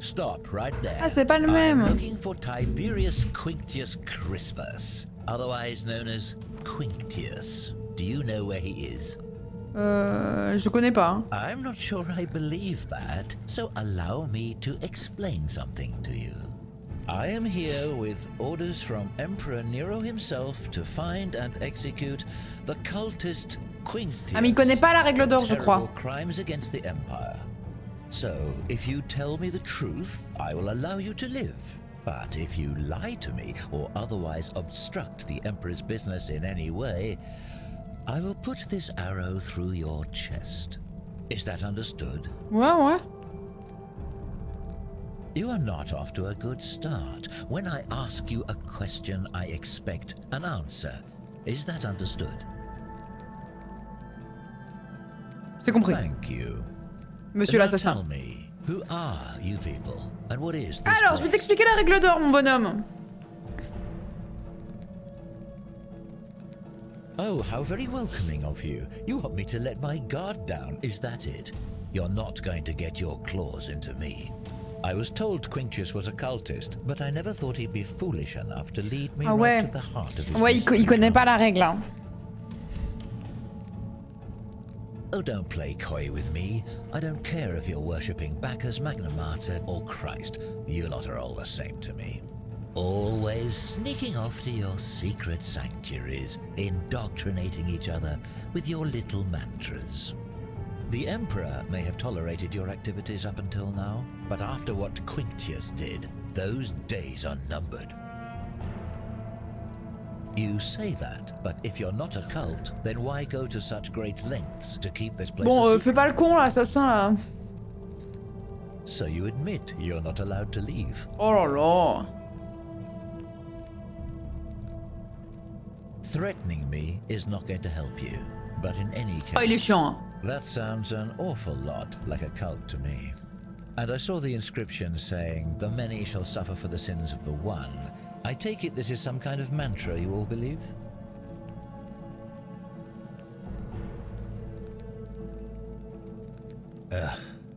[SPEAKER 10] Stop right there.
[SPEAKER 1] Ah, c'est pas le même.
[SPEAKER 10] I'm looking for Tiberius Quinctius Crispus, otherwise known as Quinctius. Do you know where he is?
[SPEAKER 1] Je connais pas.
[SPEAKER 10] I'm not sure I believe that, so allow me to explain something to you. I am here with orders from Emperor Nero himself to find and execute the cultist Quinctius.
[SPEAKER 1] Ah mais il connaît pas la règle d'or, je crois.
[SPEAKER 10] Crimes against the Empire. So, if you tell me the truth, I will allow you to live. But if you lie to me or otherwise obstruct the Emperor's business in any way, I will put this arrow through your chest. Is that understood?
[SPEAKER 1] Ouais.
[SPEAKER 10] You are not off to a good start. When I ask you a question, I expect an answer. Is that understood?
[SPEAKER 1] C'est compris.
[SPEAKER 10] Thank you.
[SPEAKER 1] Monsieur l'assassin.
[SPEAKER 10] Tell me, who are you people, and what is this
[SPEAKER 1] Alors, je vais t'expliquer la règle d'or, mon bonhomme.
[SPEAKER 10] Oh, how very welcoming of you. You want me to let my guard down, is that it? You're not going to get your claws into me. I was told Quinctius was a cultist, but I never thought he'd be foolish enough to lead me right to the heart of his
[SPEAKER 1] Ouais, il connaît pas la règle. Hein.
[SPEAKER 10] Oh, don't play coy with me. I don't care if you're worshipping Bacchus, Magna Mater, or Christ. You lot are all the same to me. Always sneaking off to your secret sanctuaries, indoctrinating each other with your little mantras. The Emperor may have tolerated your activities up until now, but after what Quinctius did, those days are numbered. You say that, but if you're not a cult, then why go to such great lengths to keep this place
[SPEAKER 1] Bon, fais pas le con, l'assassin, là.
[SPEAKER 10] So you admit you're not allowed to leave.
[SPEAKER 1] Oh là là.
[SPEAKER 10] Threatening me is not going to help you, but in any case...
[SPEAKER 1] Oh, il est chiant.
[SPEAKER 10] That sounds an awful lot like a cult to me. And I saw the inscription saying, "The many shall suffer for the sins of the one." I take it this is some kind of mantra you all believe?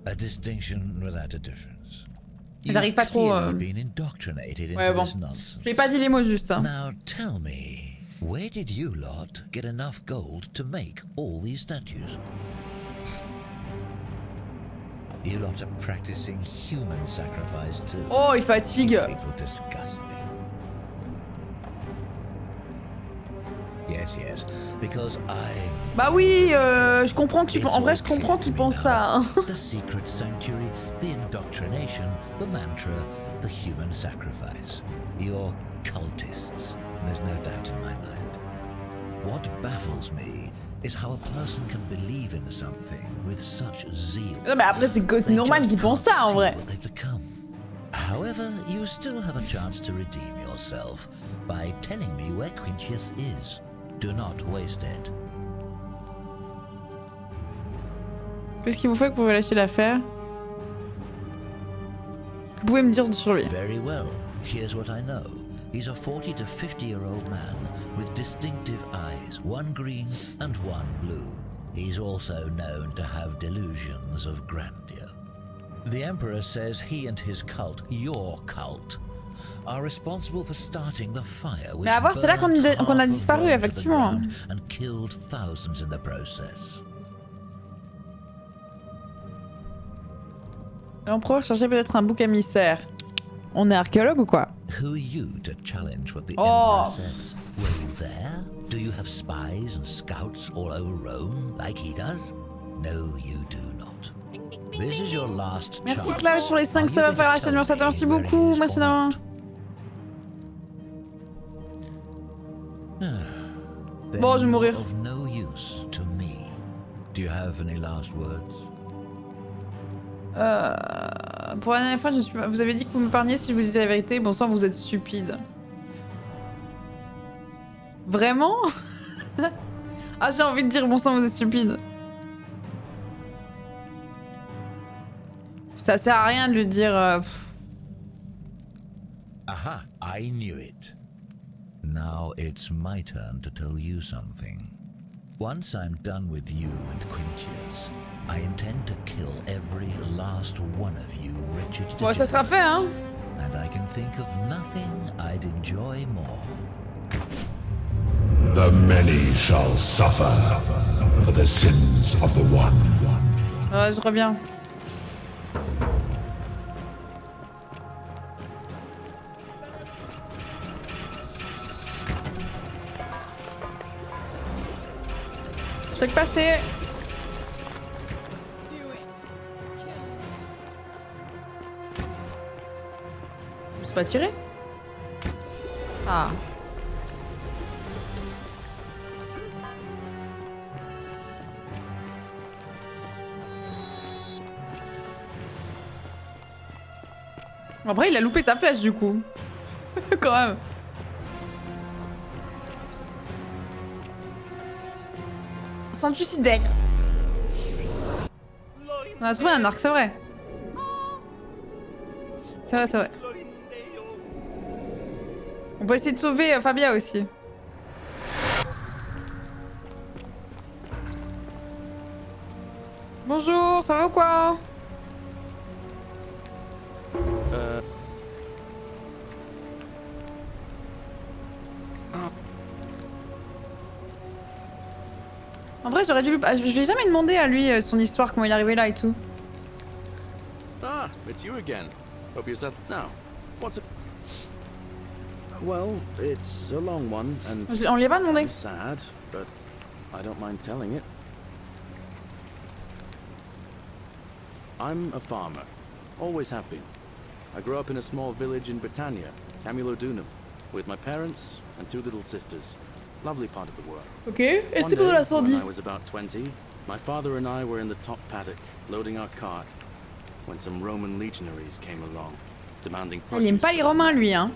[SPEAKER 10] A distinction without a difference.
[SPEAKER 1] J'arrive pas trop...
[SPEAKER 10] Been indoctrinated into
[SPEAKER 1] Ouais, bon.
[SPEAKER 10] this nonsense.
[SPEAKER 1] Je lui ai pas dit les mots justes. Hein.
[SPEAKER 10] Now tell me, where did you lot get enough gold to make all these statues? You lot are practicing human sacrifice too.
[SPEAKER 1] Oh, il fatigue.
[SPEAKER 10] People disgust me. Yes, because
[SPEAKER 1] Bah oui, je comprends que tu penses. En vrai, je comprends qu'il pense ça. Hein.
[SPEAKER 10] The secret sanctuary, the indoctrination, the mantra, the human sacrifice. You're cultists. There's no doubt in my mind. What baffles me is how a person can believe in something with such zeal.
[SPEAKER 1] Non, mais après, c'est normal qu'il pense ça en vrai.
[SPEAKER 10] However, you still have a chance to redeem yourself by telling me where Quinctius is. Do not waste it.
[SPEAKER 1] Qu'est-ce qu'il vous fait que vous pouvez lâcher l'affaire? Que vous pouvez me dire sur lui?
[SPEAKER 10] Very well. Here's what I know. He's a 40 to 50-year-old man with distinctive eyes, one green and one blue. He's also known to have delusions of grandeur. The Emperor says he and his cult, your cult, are responsible for starting the fire which
[SPEAKER 1] Mais à voir, c'est là qu'on a disparu, effectivement.
[SPEAKER 10] And killed thousands in the process.
[SPEAKER 1] L'empereur cherchait peut-être un bouc émissaire. On est archéologue ou quoi?
[SPEAKER 10] Who are you to challenge what the Emperor says? Were you there? Do you have spies and scouts all over Rome like he does? No, you do not. This is your last chance.
[SPEAKER 1] Merci Claude sur les 5 ça va faire la chaîne. Merci beaucoup, merci d'avoir. Bon, je vais mourir.
[SPEAKER 3] Of no use to me. Do you have any last words?
[SPEAKER 1] Pour la dernière fois, vous avez dit que vous me parliez si je vous disais la vérité. Bon sang, vous êtes stupide. Vraiment? Ah, j'ai envie de dire bon sang, vous êtes stupide. Ça sert à rien de lui dire...
[SPEAKER 3] Aha, I knew it. Now it's my turn to tell you something. Once I'm done with you and Quintius, I intend to kill every last one of you wretched degenerates.
[SPEAKER 1] Bon, ça sera fait, hein?
[SPEAKER 3] And I can think of nothing I'd enjoy more.
[SPEAKER 10] The many shall suffer for the sins of the one.
[SPEAKER 1] Je reviens. Je vais passer. Je peux pas tirer? Ah. Après, il a loupé sa flèche du coup. Quand même. Sens-tu si deg? On a trouvé un arc, c'est vrai. C'est vrai, c'est vrai. On peut essayer de sauver Fabia aussi. Bonjour, ça va ou quoi? En vrai, j'aurais dû lui... Je lui ai jamais demandé à lui son histoire, comment il est arrivé là et tout.
[SPEAKER 12] Ah, it's you again. Hope you're set now. What's it? Well, it's a long one and
[SPEAKER 1] On lui a pas demandé.
[SPEAKER 12] sad, but I don't mind telling it. I'm a farmer. Always have been. I grew up in a small village in Britannia, Camulodunum, with my parents and 2 little sisters. Lovely part of the world.
[SPEAKER 1] Ok, et c'est pour de la sordie.
[SPEAKER 12] When I was about 20, my father and I were in the top paddock, loading our cart, when some Roman legionaries came along, demanding produce.
[SPEAKER 1] Il aime pas les Romains, lui, hein.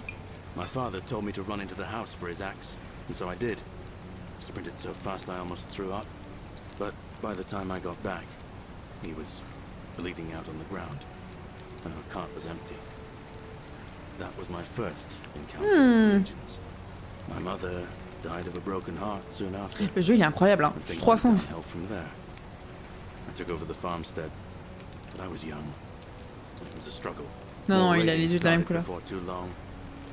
[SPEAKER 12] My father told me to run into the house for his axe, and so I did. Sprinted so fast I almost threw up, but by the time I got back, he was bleeding out on the ground, and our cart was empty. That was my first encounter with legions. My mother died of a broken heart soon after.
[SPEAKER 1] Le jeu il est incroyable, hein. Je suis trop à fond.
[SPEAKER 12] I took over the farmstead, but I was young. It was a struggle.
[SPEAKER 1] Non, non, il a les yeux de la même couleur.
[SPEAKER 12] Before too long,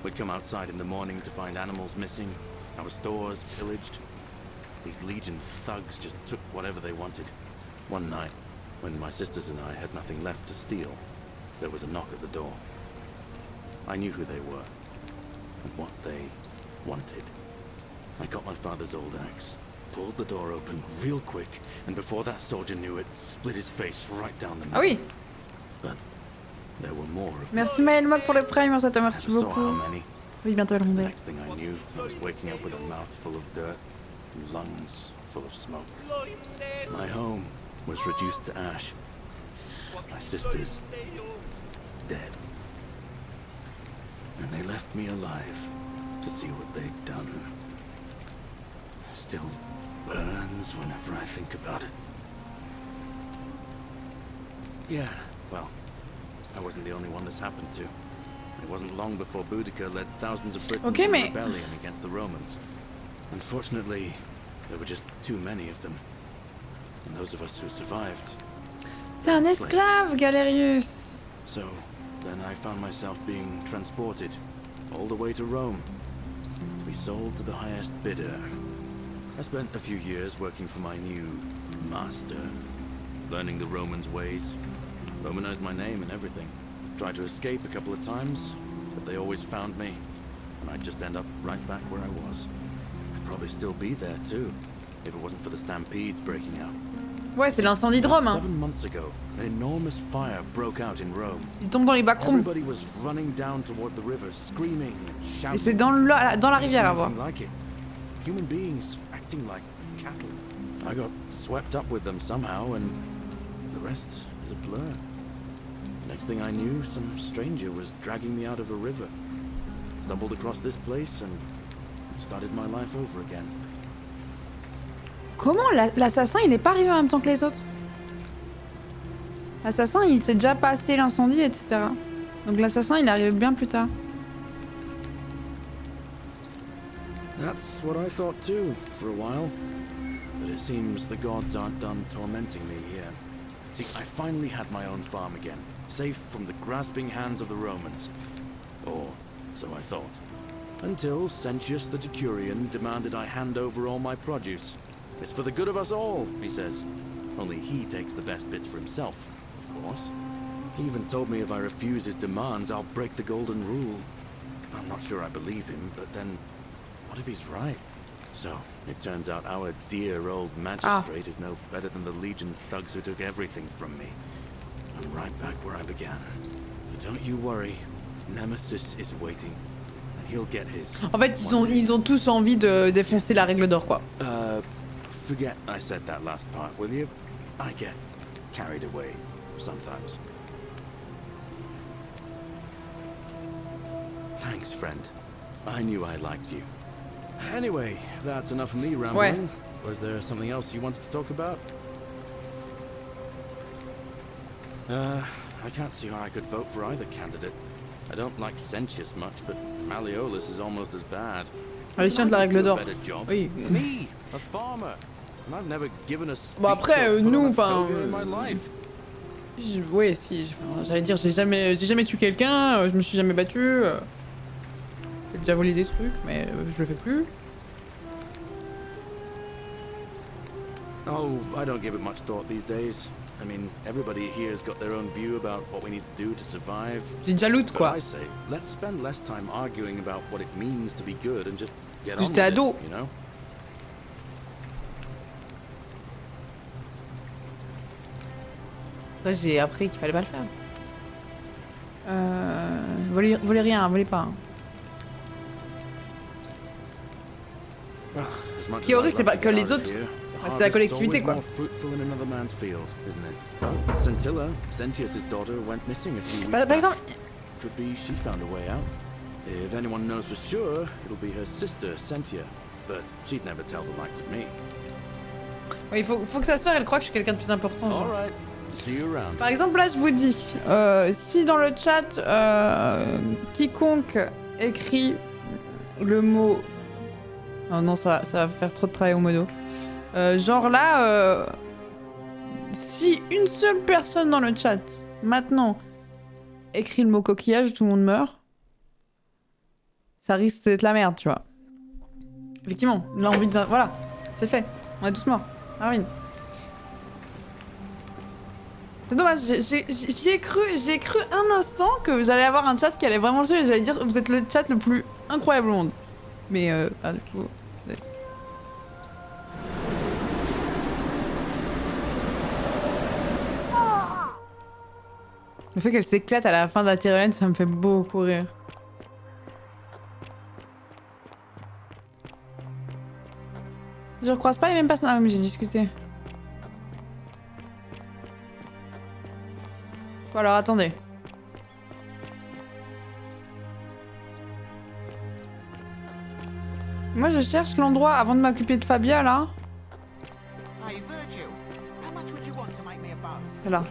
[SPEAKER 12] we'd come outside in the morning to find animals missing, our stores pillaged. These Legion thugs just took whatever they wanted. One night, when my sisters and I had nothing left to steal, there was a knock at the door. I knew who they were, and what they wanted. I got my father's old axe, pulled the door open real quick, and before that soldier knew it, split his face right down the middle.
[SPEAKER 1] Ah oui.
[SPEAKER 12] But there were more of them.
[SPEAKER 1] Merci Maël Mock pour le prime, ça te remercie beaucoup. Oui, bientôt le
[SPEAKER 12] The
[SPEAKER 1] monde.
[SPEAKER 12] next thing I knew, I was waking up with a mouth full of dirt and lungs full of smoke. My home was reduced to ash. My sisters dead. And they left me alive to see what they'd done. Still burns whenever I think about it. Yeah, well, I wasn't the only one this happened to. It wasn't long before Boudica led thousands of Britons in rebellion against the Romans. Unfortunately, there were just too many of them. And those of us who survived...
[SPEAKER 1] C'est un esclave, Galerius.
[SPEAKER 12] So, then I found myself being transported all the way to Rome to be sold to the highest bidder. I spent a few years working for my new master, learning the Romans' ways, Romanized my name and everything. Tried to escape a couple of times, but they always found me, and I'd just end up right back where I was. I'd probably still be there too, if it wasn't for the stampedes breaking out.
[SPEAKER 1] Ouais, c'est l'incendie de Rome. Hein.
[SPEAKER 12] 7 months ago, an enormous fire broke out in Rome.
[SPEAKER 1] Il tombe dans les backrooms.
[SPEAKER 12] Everybody was running down toward the river, screaming and shouting.
[SPEAKER 1] Et c'est dans la rivière à voir.
[SPEAKER 12] Like it. Human beings acting like cattle. I got swept up with them somehow, and the rest is a blur. Next thing I knew, some stranger was dragging me out of a river. Stumbled across this place and started my life over again.
[SPEAKER 1] Comment l'assassin il est pas arrivé en même temps que les autres? L'assassin il s'est déjà passé l'incendie, etc. Donc l'assassin il est arrivé bien plus tard.
[SPEAKER 12] That's what I thought too, for a while. But it seems the gods aren't done tormenting me here. See, I finally had my own farm again, safe from the grasping hands of the Romans. Or so I thought. Until Sentius the Decurion demanded I hand over all my produce. It's for the good of us all, he says. Only he takes the best bits for himself, of course. He even told me if I refuse his demands, I'll break the golden rule. I'm not sure I believe him, but then, what if he's right? So, it turns out our dear old magistrate is no better than the Legion thugs who took everything from me. I'm right back where I began. But don't you worry, Nemesis is waiting. And he'll get his.
[SPEAKER 1] En fait, ils ont tous envie de défoncer la règle d'or, quoi.
[SPEAKER 12] Forget I said that last part, will you? I get carried away sometimes. Thanks, friend. I knew I liked you. Anyway, that's enough of me rambling.
[SPEAKER 1] Ouais.
[SPEAKER 12] Was there something else you wanted to talk about? I can't see how I could vote for either candidate. I don't like Sentius much, but Malleolus is almost as bad.
[SPEAKER 1] Addition de la règle d'or. Oui.
[SPEAKER 12] Me, a farmer. And I've never given a speech
[SPEAKER 1] Bon après, nous, enfin...
[SPEAKER 12] in my life.
[SPEAKER 1] Ouais, si, j'allais dire, j'ai jamais tué quelqu'un, je me suis jamais battu. J'ai déjà volé des trucs, mais je le fais plus.
[SPEAKER 12] Oh, I don't give it much thought these days. I mean, everybody here's got their own view about what we need to do to survive.
[SPEAKER 1] J'ai déjà loot, quoi.
[SPEAKER 12] But I say, let's spend less time arguing about what it means to be good and just get on with
[SPEAKER 1] J'étais ado.
[SPEAKER 12] it, you know?
[SPEAKER 1] Après, j'ai appris qu'il fallait pas le faire. Volez rien, volez pas. Ce qui est horrible, c'est pas que les autres... C'est la collectivité, quoi. Par exemple... Oui, il faut que sa sœur, elle croit que je suis quelqu'un de plus important. Genre. Par exemple, là, je vous dis, si dans le chat, quiconque écrit le mot... Oh non, ça va faire trop de travail au modo. Genre là, si une seule personne dans le chat, maintenant, écrit le mot coquillage, tout le monde meurt, ça risque d'être la merde, tu vois. Effectivement, l'envie de... Voilà, c'est fait. On est tous morts. Arvin. C'est dommage, j'ai cru un instant que j'allais avoir un chat qui allait vraiment le suivre et j'allais dire vous êtes le chat le plus incroyable au monde. Mais du coup... Le fait qu'elle s'éclate à la fin de la tyrolienne, ça me fait beaucoup rire. Je recroise pas les mêmes personnes. Ah mais j'ai discuté. Bon alors attendez. Moi je cherche l'endroit avant de m'occuper de Fabia là. C'est là.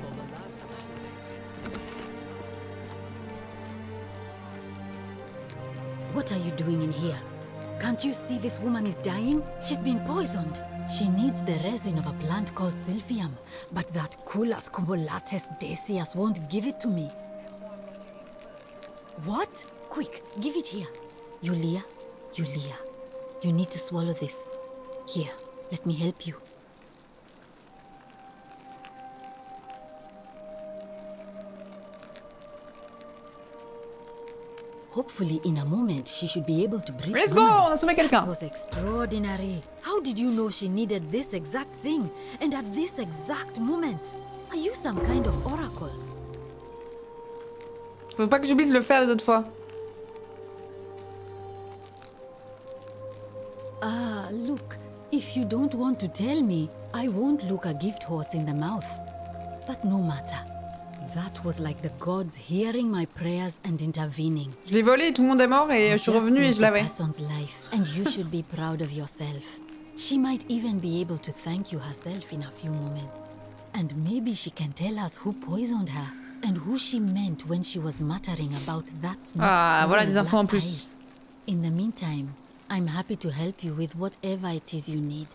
[SPEAKER 7] What are you doing in here? Can't you see this woman is dying? She's been poisoned. She needs the resin of a plant called Silphium, but that Culus cumulatus decius won't give it to me. What? Quick, give it here. Yulia, you need to swallow this. Here, let me help you. Hopefully, in a moment, she should be able to breathe.
[SPEAKER 1] Let's go! On a sauvé quelqu'un.
[SPEAKER 7] That was extraordinary. How did you know she needed this exact thing? And at this exact moment? Are you some kind of oracle?
[SPEAKER 1] Faut pas que j'oublie de le faire les autres fois.
[SPEAKER 7] Ah, look. If If you don't want to tell me, I won't look a gift horse in the mouth. But no matter. That was like the gods hearing my prayers and intervening.
[SPEAKER 1] Je l'ai volé et tout le monde est mort et je suis revenue et je l'avais.
[SPEAKER 7] Person's life, and you should be proud of yourself. She might even be able to thank you herself in a few moments. And maybe she can tell us who poisoned her and who she meant when she was muttering about that snake's
[SPEAKER 1] voilà des infos en plus.
[SPEAKER 7] eyes. In the meantime, I'm happy to help you with whatever it is you need.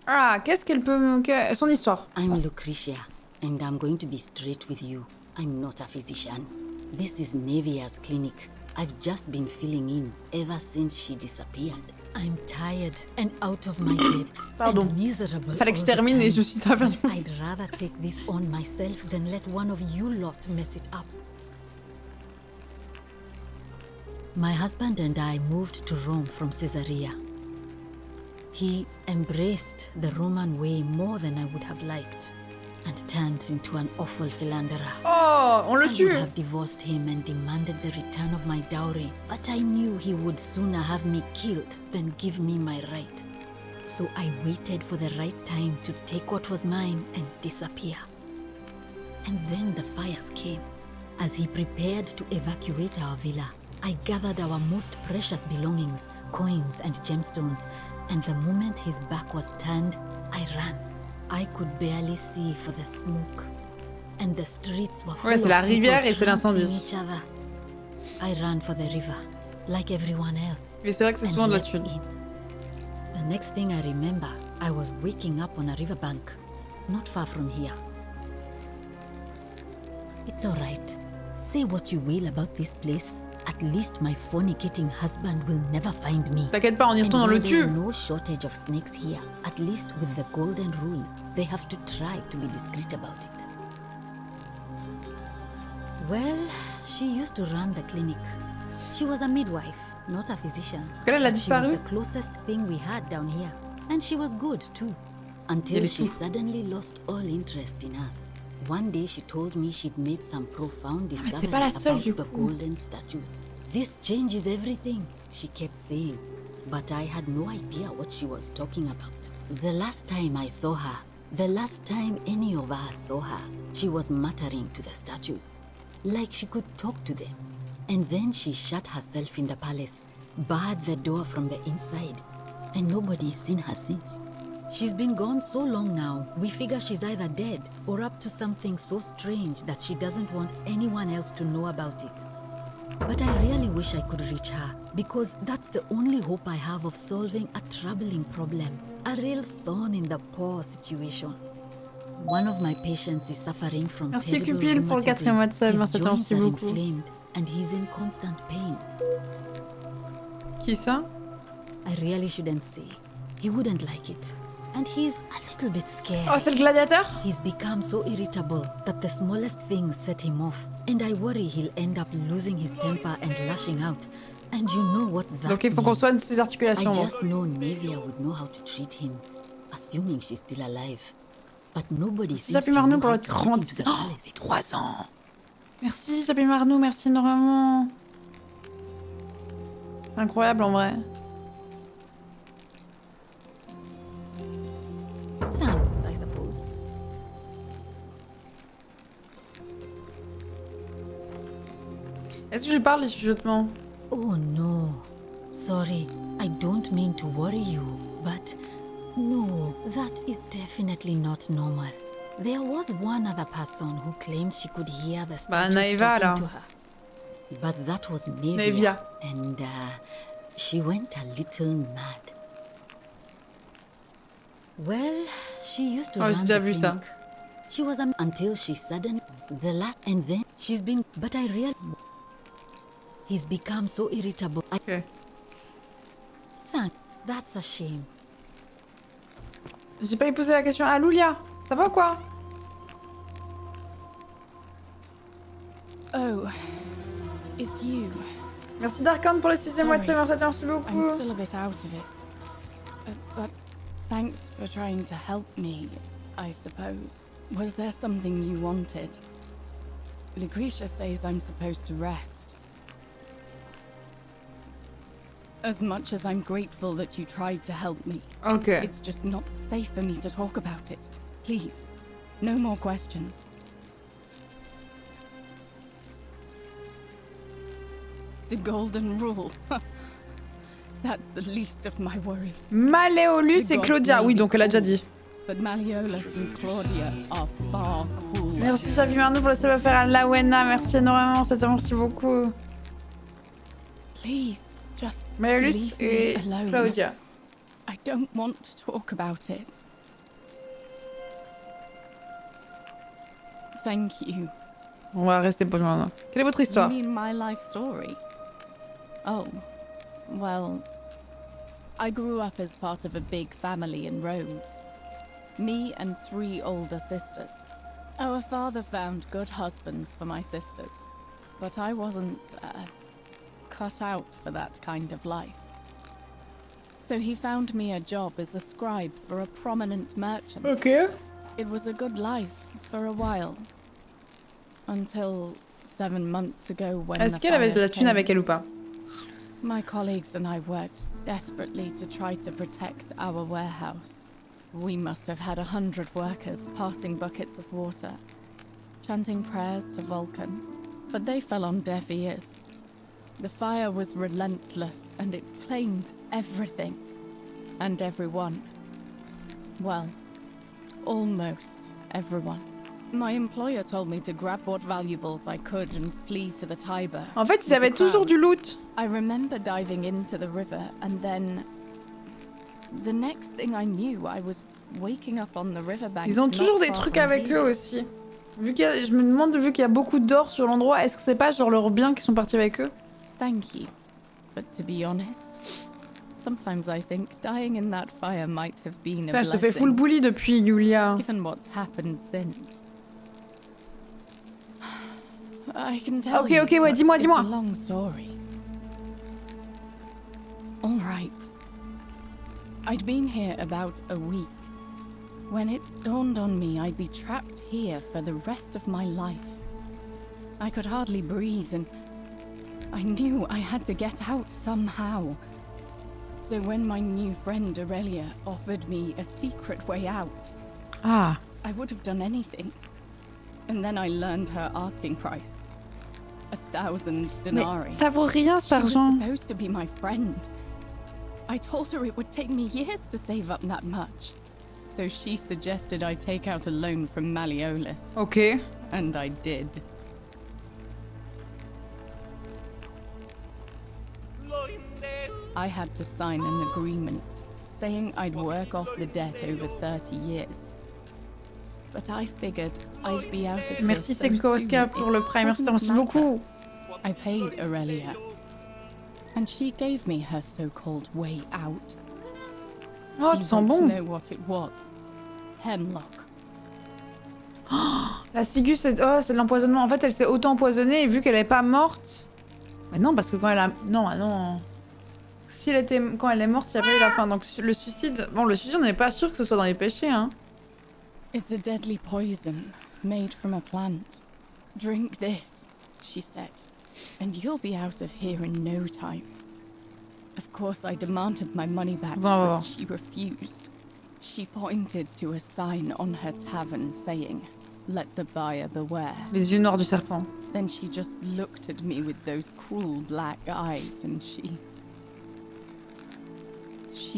[SPEAKER 1] Ah, qu'est-ce qu'elle peut... Son histoire.
[SPEAKER 7] I'm Lucretia, and I'm going to be straight with you. I'm not a physician. This is Nevia's clinic. I've just been filling in ever since she disappeared. I'm tired and out of my depth.
[SPEAKER 1] Pardon.
[SPEAKER 7] And miserable.
[SPEAKER 1] Fallait que je termine et je suis ça.
[SPEAKER 7] I'd rather take this on myself than let one of you lot mess it up. My husband and I moved to Rome from Caesarea. He embraced the Roman way more than I would have liked, and turned into an awful philanderer.
[SPEAKER 1] Oh, on le
[SPEAKER 7] I
[SPEAKER 1] tue.
[SPEAKER 7] would have divorced him and demanded the return of my dowry, but I knew he would sooner have me killed than give me my right. So I waited for the right time to take what was mine and disappear. And then the fires came. As he prepared to evacuate our villa, I gathered our most precious belongings, coins and gemstones, and the moment his back was turned, I ran. I could barely see for the smoke, and the streets were full
[SPEAKER 1] Ouais, c'est la
[SPEAKER 7] of people
[SPEAKER 1] rivière et c'est
[SPEAKER 7] trampling
[SPEAKER 1] l'incendie.
[SPEAKER 7] each other. I ran for the river, like everyone else.
[SPEAKER 1] Mais c'est vrai que c'est
[SPEAKER 7] and
[SPEAKER 1] souvent de la
[SPEAKER 7] leapt
[SPEAKER 1] thune.
[SPEAKER 7] in. The next thing I remember, I was waking up on a riverbank, not far from here. It's all right. Say what you will about this place. At least my fornicating husband will never find me.
[SPEAKER 1] T'inquiète pas, on y retourne, on le tue.
[SPEAKER 7] There's no shortage of snakes here. At least with the golden rule, they have to try to be discreet about it. Well, she used to run the clinic. She was a midwife, not a physician.
[SPEAKER 1] Elle a
[SPEAKER 7] But she was
[SPEAKER 1] disparu.
[SPEAKER 7] the closest thing we had down here. And she was good too. Until she suddenly lost all interest in us. One day she told me she'd made some profound
[SPEAKER 1] c'est
[SPEAKER 7] discoveries
[SPEAKER 1] pas la seule,
[SPEAKER 7] about
[SPEAKER 1] du
[SPEAKER 7] the
[SPEAKER 1] coup.
[SPEAKER 7] golden statues. This changes everything, she kept saying. But I had no idea what she was talking about. The last time I saw her, the last time any of us saw her, she was muttering to the statues, like she could talk to them. And then she shut herself in the palace, barred the door from the inside, and nobody's seen her since. She's been gone so long now, we figure she's either dead or up to something so strange that she doesn't want anyone else to know about it. But I really wish I could reach her, because that's the only hope I have of solving a troubling problem, a real thorn in the paw situation. One of my patients is suffering from
[SPEAKER 1] Merci
[SPEAKER 7] terrible
[SPEAKER 1] Cupil pour le 4e mois de sub,
[SPEAKER 7] His
[SPEAKER 1] merci
[SPEAKER 7] joints are
[SPEAKER 1] beaucoup.
[SPEAKER 7] inflamed and he's in constant pain.
[SPEAKER 1] Qui ça?
[SPEAKER 7] I really shouldn't say. He wouldn't like it. And he's a little bit scared.
[SPEAKER 1] Oh, c'est le gladiateur?
[SPEAKER 7] He's become so irritable that the smallest things set him off. And I worry he'll end up losing his temper and lashing out. And you know what that
[SPEAKER 1] Donc il faut qu'on soigne ses articulations.
[SPEAKER 7] I
[SPEAKER 1] bon.
[SPEAKER 7] just know Nevia would know how to treat him, assuming she's still alive. But nobody seems
[SPEAKER 1] Merci
[SPEAKER 7] to know
[SPEAKER 1] Marnou pour
[SPEAKER 7] how
[SPEAKER 1] le
[SPEAKER 7] to get into
[SPEAKER 1] 30.
[SPEAKER 7] the
[SPEAKER 1] Oh,
[SPEAKER 7] palace.
[SPEAKER 1] les 3 ans. Merci Jappy Marnou, merci énormément. C'est incroyable en vrai.
[SPEAKER 7] Thanks, I suppose.
[SPEAKER 1] Est-ce que je parle des chuchotements?
[SPEAKER 7] Oh no. Sorry, I don't mean to worry you, but no, that is definitely not normal. There was one other person who claimed she could hear the statues
[SPEAKER 1] Naeva,
[SPEAKER 7] talking
[SPEAKER 1] là.
[SPEAKER 7] to her. But that was Nevia,
[SPEAKER 1] Nevia.
[SPEAKER 7] and she went a little mad. Well, she used to
[SPEAKER 1] Oh, j'ai
[SPEAKER 7] run
[SPEAKER 1] déjà
[SPEAKER 7] the
[SPEAKER 1] vu ça.
[SPEAKER 7] clinic. She was until she suddenly the last, and then she's been. But I really, he's become so irritable.
[SPEAKER 1] Okay.
[SPEAKER 7] That's a shame.
[SPEAKER 1] J'ai pas posé la question à Lulia. Ça va ou quoi?
[SPEAKER 13] Oh, it's you.
[SPEAKER 1] Merci Darkan pour le 6e mois de sub, merci beaucoup.
[SPEAKER 13] I'm still a bit out of it. But thanks for trying to help me, I suppose. Was there something you wanted? Lucretia says I'm supposed to rest. As much as I'm grateful that you tried to help me,
[SPEAKER 1] Okay.
[SPEAKER 13] it's just not safe for me to talk about it. Please, no more questions. The golden rule. That's the least of my worries.
[SPEAKER 1] Malleolus et Claudia. Oui, donc elle a déjà dit.
[SPEAKER 13] But Malleolus and Claudia are far cooler.
[SPEAKER 1] Merci Xavier Marnou pour le savoir faire à Lawena. Merci énormément, ça merci beaucoup.
[SPEAKER 13] Please, just
[SPEAKER 1] Malleolus
[SPEAKER 13] leave me
[SPEAKER 1] et
[SPEAKER 13] alone.
[SPEAKER 1] Claudia.
[SPEAKER 13] I don't want to talk about it. Thank you.
[SPEAKER 1] On va rester pour maintenant. Quelle est votre histoire?
[SPEAKER 13] You mean my life story? Oh, well, I grew up as part of a big family in Rome. Me and 3 older sisters. Our father found good husbands for my sisters, but I wasn't cut out for that kind of life. So he found me a job as a scribe for a prominent merchant.
[SPEAKER 1] Okay.
[SPEAKER 13] It was a good life for a while. Until 7 months ago when
[SPEAKER 1] Est-ce qu'elle avait de la thune avec elle ou pas?
[SPEAKER 13] My colleagues and I worked desperately to try to protect our warehouse. We must have had 100 workers passing buckets of water, chanting prayers to Vulcan, but they fell on deaf ears. The fire was relentless and it claimed everything and everyone. Well, almost everyone. My employer told me to grab what valuables I could and flee for the Tiber.
[SPEAKER 1] En fait, ils avaient toujours du loot.
[SPEAKER 13] I remember diving into the river and then the next thing I knew, I was waking up on the riverbank.
[SPEAKER 1] Ils ont toujours des trucs avec eux aussi. Vu qu'il y a, je me demande, vu qu'il y a beaucoup d'or sur l'endroit, est-ce que c'est pas genre leurs biens qui sont partis avec eux?
[SPEAKER 13] Thank you. But to be honest, sometimes I think dying in that fire might have been a
[SPEAKER 1] Putain, elle se fait
[SPEAKER 13] blessing.
[SPEAKER 1] full bully depuis, Yulia.
[SPEAKER 13] Given what's happened since. I can tell
[SPEAKER 1] Ok,
[SPEAKER 13] you,
[SPEAKER 1] ok, ouais, dis-moi,
[SPEAKER 13] it's
[SPEAKER 1] dis-moi.
[SPEAKER 13] a long story. All right. I'd been here about a week when it dawned on me I'd be trapped here for the rest of my life. I could hardly breathe and I knew I had to get out somehow. So when my new friend Aurelia offered me a secret way out,
[SPEAKER 1] Ah.
[SPEAKER 13] I would have done anything. And then I learned her asking price. 1,000 denarii.
[SPEAKER 1] Mais ça vaut rien cet
[SPEAKER 13] She was
[SPEAKER 1] argent.
[SPEAKER 13] supposed to be my friend. I told her it would take me years to save up that much. So she suggested I take out a loan from Malleolus.
[SPEAKER 1] Ok.
[SPEAKER 13] And I did. I had to sign an agreement saying I'd work off the debt over 30 years. But I figured I'd be out of
[SPEAKER 1] Merci
[SPEAKER 13] this so
[SPEAKER 1] Sekoska
[SPEAKER 13] soon
[SPEAKER 1] pour le
[SPEAKER 13] it
[SPEAKER 1] prime. Merci, merci
[SPEAKER 13] wouldn't
[SPEAKER 1] beaucoup.
[SPEAKER 13] matter. I paid Aurelia. And she gave me her so-called way out.
[SPEAKER 1] Oh,
[SPEAKER 13] Do
[SPEAKER 1] tu
[SPEAKER 13] you
[SPEAKER 1] sens
[SPEAKER 13] want to
[SPEAKER 1] bon.
[SPEAKER 13] know what it was? Hemlock.
[SPEAKER 1] La ciguë, c'est de l'empoisonnement. En fait, elle s'est auto-empoisonnée et vu qu'elle est pas morte... Mais non, parce que quand elle a... Non, ah non. Si elle était... Quand elle est morte, il n'y a pas eu la fin. Donc le suicide... Bon, le suicide, on n'est pas sûr que ce soit dans les péchés, hein.
[SPEAKER 13] It's a deadly poison made from a plant. Drink this, she said, and you'll be out of here in no time. Of course, I demanded my money back, but she refused. She pointed to a sign on her tavern saying, "Let the buyer beware."
[SPEAKER 1] Les yeux noirs du serpent.
[SPEAKER 13] Then she just looked at me with those cruel black eyes and she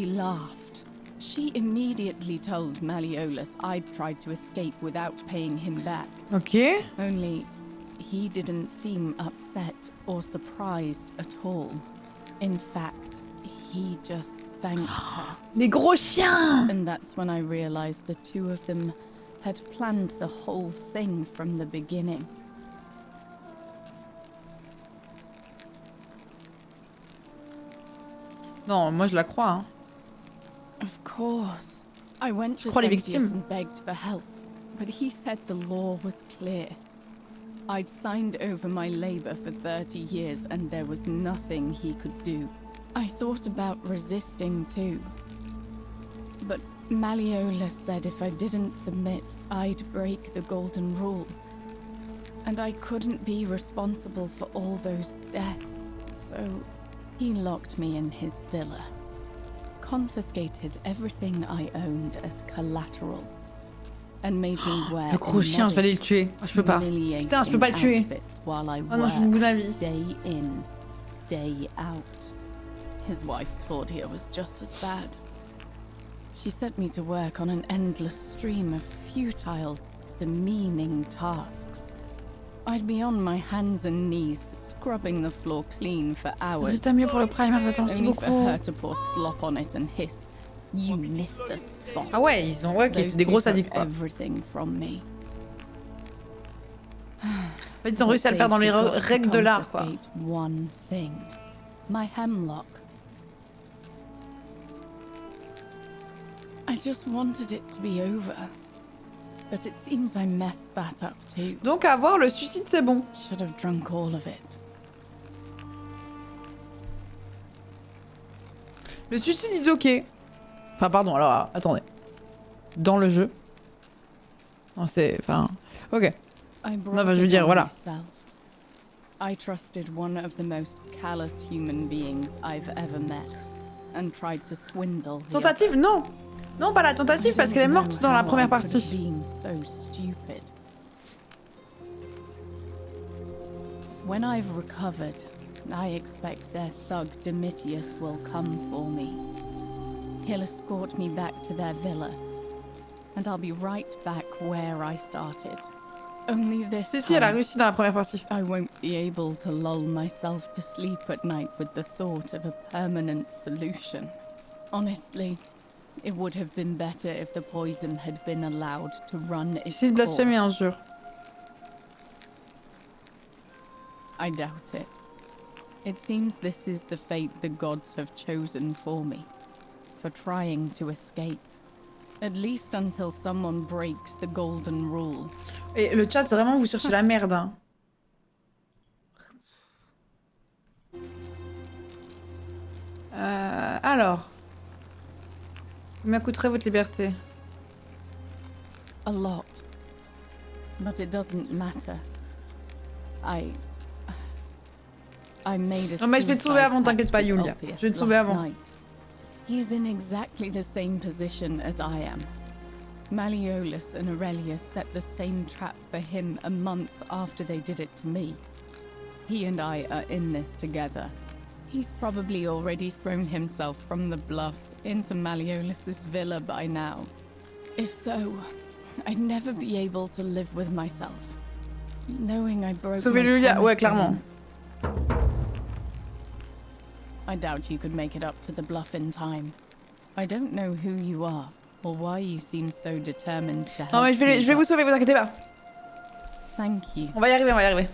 [SPEAKER 13] laughed. She immediately told Malleolus I'd tried to escape without paying him back.
[SPEAKER 1] Ok.
[SPEAKER 13] Only he didn't seem upset or surprised at all. In fact, he just thanked her.
[SPEAKER 1] Les gros chiens!
[SPEAKER 13] And that's when I realized the two of them had planned the whole thing from the beginning.
[SPEAKER 1] Non, moi je la crois, hein.
[SPEAKER 13] Of course. I went to
[SPEAKER 1] crois les
[SPEAKER 13] Sentius
[SPEAKER 1] victimes.
[SPEAKER 13] and begged for help, but he said the law was clear. I'd signed over my labor for 30 years and there was nothing he could do. I thought about resisting too. But Malleolus said if I didn't submit, I'd break the golden rule. And I couldn't be responsible for all those deaths, so He locked me in his villa, confiscated everything I owned as collateral, and made me wear
[SPEAKER 1] Le gros chien, je vais aller le tuer. Je peux pas. Putain, je peux pas le tuer. Oh non, je suis au bout de la vie.
[SPEAKER 13] Day in, day out. His wife Claudia was just as bad. She set me to work on an endless stream of futile, demeaning tasks. I'd be on my hands and knees, scrubbing the floor clean for hours.
[SPEAKER 1] C'était mieux pour le primer, attends, merci
[SPEAKER 13] only
[SPEAKER 1] beaucoup.
[SPEAKER 13] for her to pour slop on it and hiss, "You missed a spot."
[SPEAKER 1] Ah ouais, ils ont c'est des gros sadiques quoi.
[SPEAKER 13] Everything from me.
[SPEAKER 1] En fait, ils ont réussi à le faire dans les règles de l'art quoi.
[SPEAKER 13] One thing, my hemlock. I just wanted it to be over. But it seems I messed that up too.
[SPEAKER 1] Donc avoir le suicide c'est bon.
[SPEAKER 13] Should have drunk all of it.
[SPEAKER 1] Le suicide is ok. Enfin pardon, alors attendez. Dans le jeu. Non c'est... Enfin... Ok. Non bah je veux dire, voilà.
[SPEAKER 13] I trusted one of the most callous human beings I've ever met and tried to swindle him.
[SPEAKER 1] Tentative, non. Non, pas la tentative parce qu'elle est morte dans la première partie.
[SPEAKER 13] So stupid. When I've recovered, I expect their thug Domitius will come for me. He'll escort me back to their villa, and I'll be right back where I started. Only this
[SPEAKER 1] Si, elle a réussi dans la première partie.
[SPEAKER 13] I won't be able to lull myself to sleep at night with the thought of a permanent solution. Honestly, it would have been better if the poison had been allowed to run its course.
[SPEAKER 1] C'est blasphémie, un jour.
[SPEAKER 13] I doubt it. It seems this is the fate the gods have chosen for me, for trying to escape. At least until someone breaks the golden rule.
[SPEAKER 1] Et le chat, vraiment, vous cherchez la merde. Hein. Alors. Combien coûterait votre liberté?
[SPEAKER 13] A lot. But it doesn't matter. I made a
[SPEAKER 1] Non mais je vais te sauver avant, t'inquiète pas Yulia. Je vais te sauver avant.
[SPEAKER 13] He's in exactly the same position as I am. Malleolus and Aurelius set the same trap for him a month after they did it to me. He and I are in this together. He's probably already thrown himself from the bluff into Malleolus's villa by now. If so, I'd never be able to live with myself. Knowing I broke
[SPEAKER 1] Sauver Yulia, ouais, clairement.
[SPEAKER 13] I doubt you could make it up to the bluff in time. I don't know who you are, or why you seem so determined to help.
[SPEAKER 1] Non mais je vais vous sauver, vous inquiétez pas.
[SPEAKER 13] Thank you.
[SPEAKER 1] On va y arriver, on va y arriver.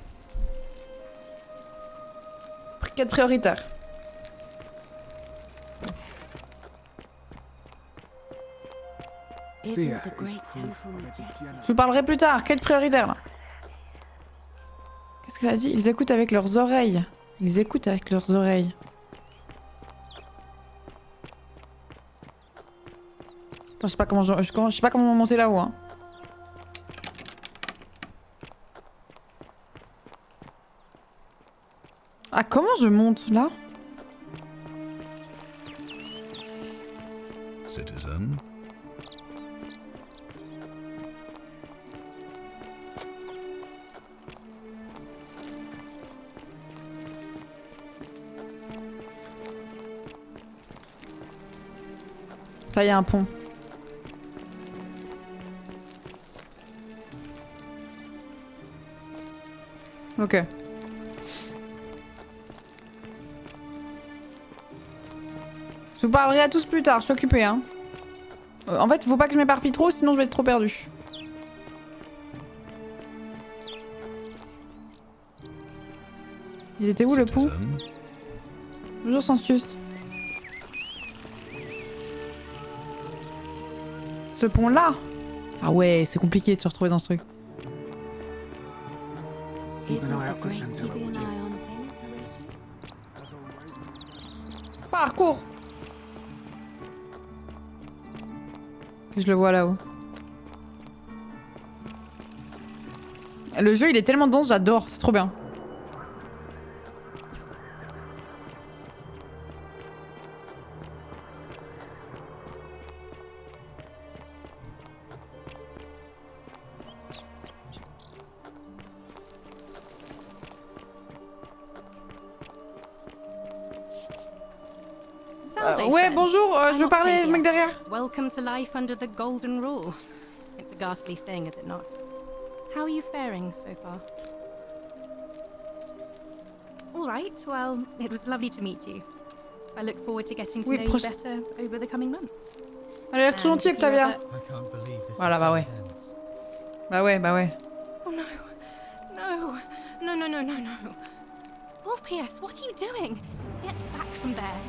[SPEAKER 1] Quête prioritaire. Je vous parlerai plus tard, quête prioritaire là. Qu'est-ce qu'elle a dit? Ils écoutent avec leurs oreilles. Ils écoutent avec leurs oreilles. Attends, je sais pas comment je sais pas comment monter là-haut. Hein. Ah, comment je monte là?
[SPEAKER 3] Citizen.
[SPEAKER 1] Là, il y a un pont. Ok. Je vous parlerai à tous plus tard, je suis occupée, hein. En fait, il faut pas que je m'éparpille trop, sinon je vais être trop perdue. Il était où le pont? Bonjour Sensius. Ce pont-là? Ah ouais, c'est compliqué de se retrouver dans ce truc. Parcours! Je le vois là-haut. Le jeu, il est tellement dense, j'adore, c'est trop bien. Ouais, bonjour, je veux parler au mec derrière.
[SPEAKER 14] Welcome to life under the golden rule. It's a ghastly thing, is it not? How are you faring so far? All right, well, it was lovely to meet you. I look forward to getting to know you better over the coming months.
[SPEAKER 1] Elle a l'air tout gentille, Octavia. Voilà, bah ouais. Bah ouais, bah ouais.
[SPEAKER 14] Oh no. No. No, no, no, no, no. Orpheus, what are you doing? Get back from there.